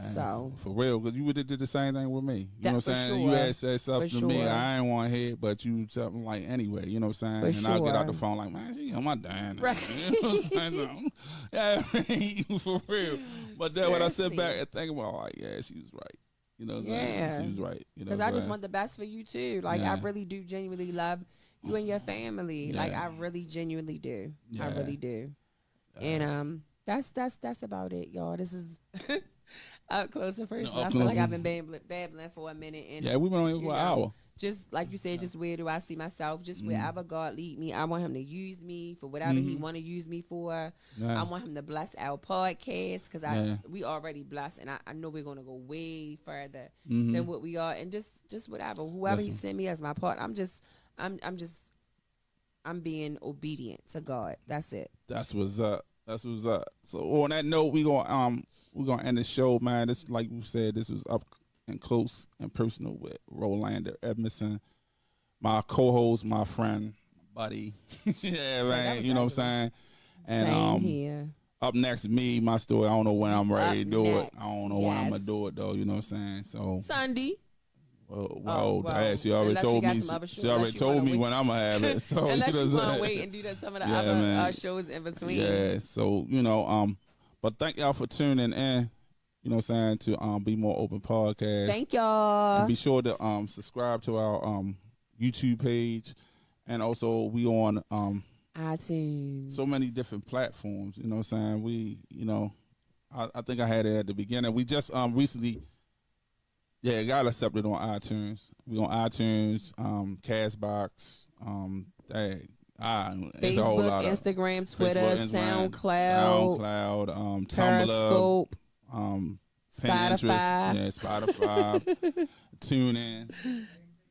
So for real, because you would have did the same thing with me. You know what I'm saying? Sure. You had said something to me, I ain't want to hear it, but you something like anyway. You know what I'm saying? I'll get out the phone like, man, she on my damn. Right. You know what I'm saying? Yeah, I mean, for real. But then when I sit back and think about, like, yeah, she was right. You know what I'm saying? She was right. Because I just want the best for you too. Like I really do genuinely love you and your family. Like I really genuinely do. I really do. And that's about it, y'all. This is up close and personal. I feel like I've been babbling for a minute. And we've been on here for an hour. Just like you said, just where do I see myself? Just wherever God lead me. I want him to use me for whatever he want to use me for. I want him to bless our podcast because we already blessed, and I know we're going to go way further than what we are. And just whatever, whoever he sent me as my part, I'm being obedient to God. That's it. That's what's up. That's what's up. So on that note, we're gonna end the show, man. This, like we said, this was up and close and personal with Rolanda Edmondson, my co-host, my friend, my buddy. Yeah, man. You know what I'm saying? And same here. Up next, me, my story. I don't know when I'm ready to do it. I don't know when I'm gonna do it though. You know what I'm saying? So Sunday. She already told me. She already told me when I'm gonna have it. So unless you want to wait and do some of the other shows in between. Yeah. So but thank y'all for tuning in. You know what I'm saying, to Be More Open podcast. Thank y'all. And be sure to subscribe to our YouTube page, and also we on iTunes. So many different platforms. You know what I'm saying? We I think I had it at the beginning. We just recently. Yeah, got accepted on iTunes. We on iTunes, Castbox, Facebook, a whole lot of Instagram, Twitter, SoundCloud, Tumblr, Spotify, Spotify, TuneIn.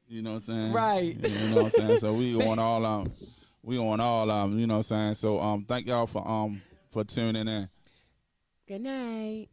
You know what I'm saying? Right. You know what I'm saying? So we on all of them. You know what I'm saying? So thank y'all for tuning in. Good night.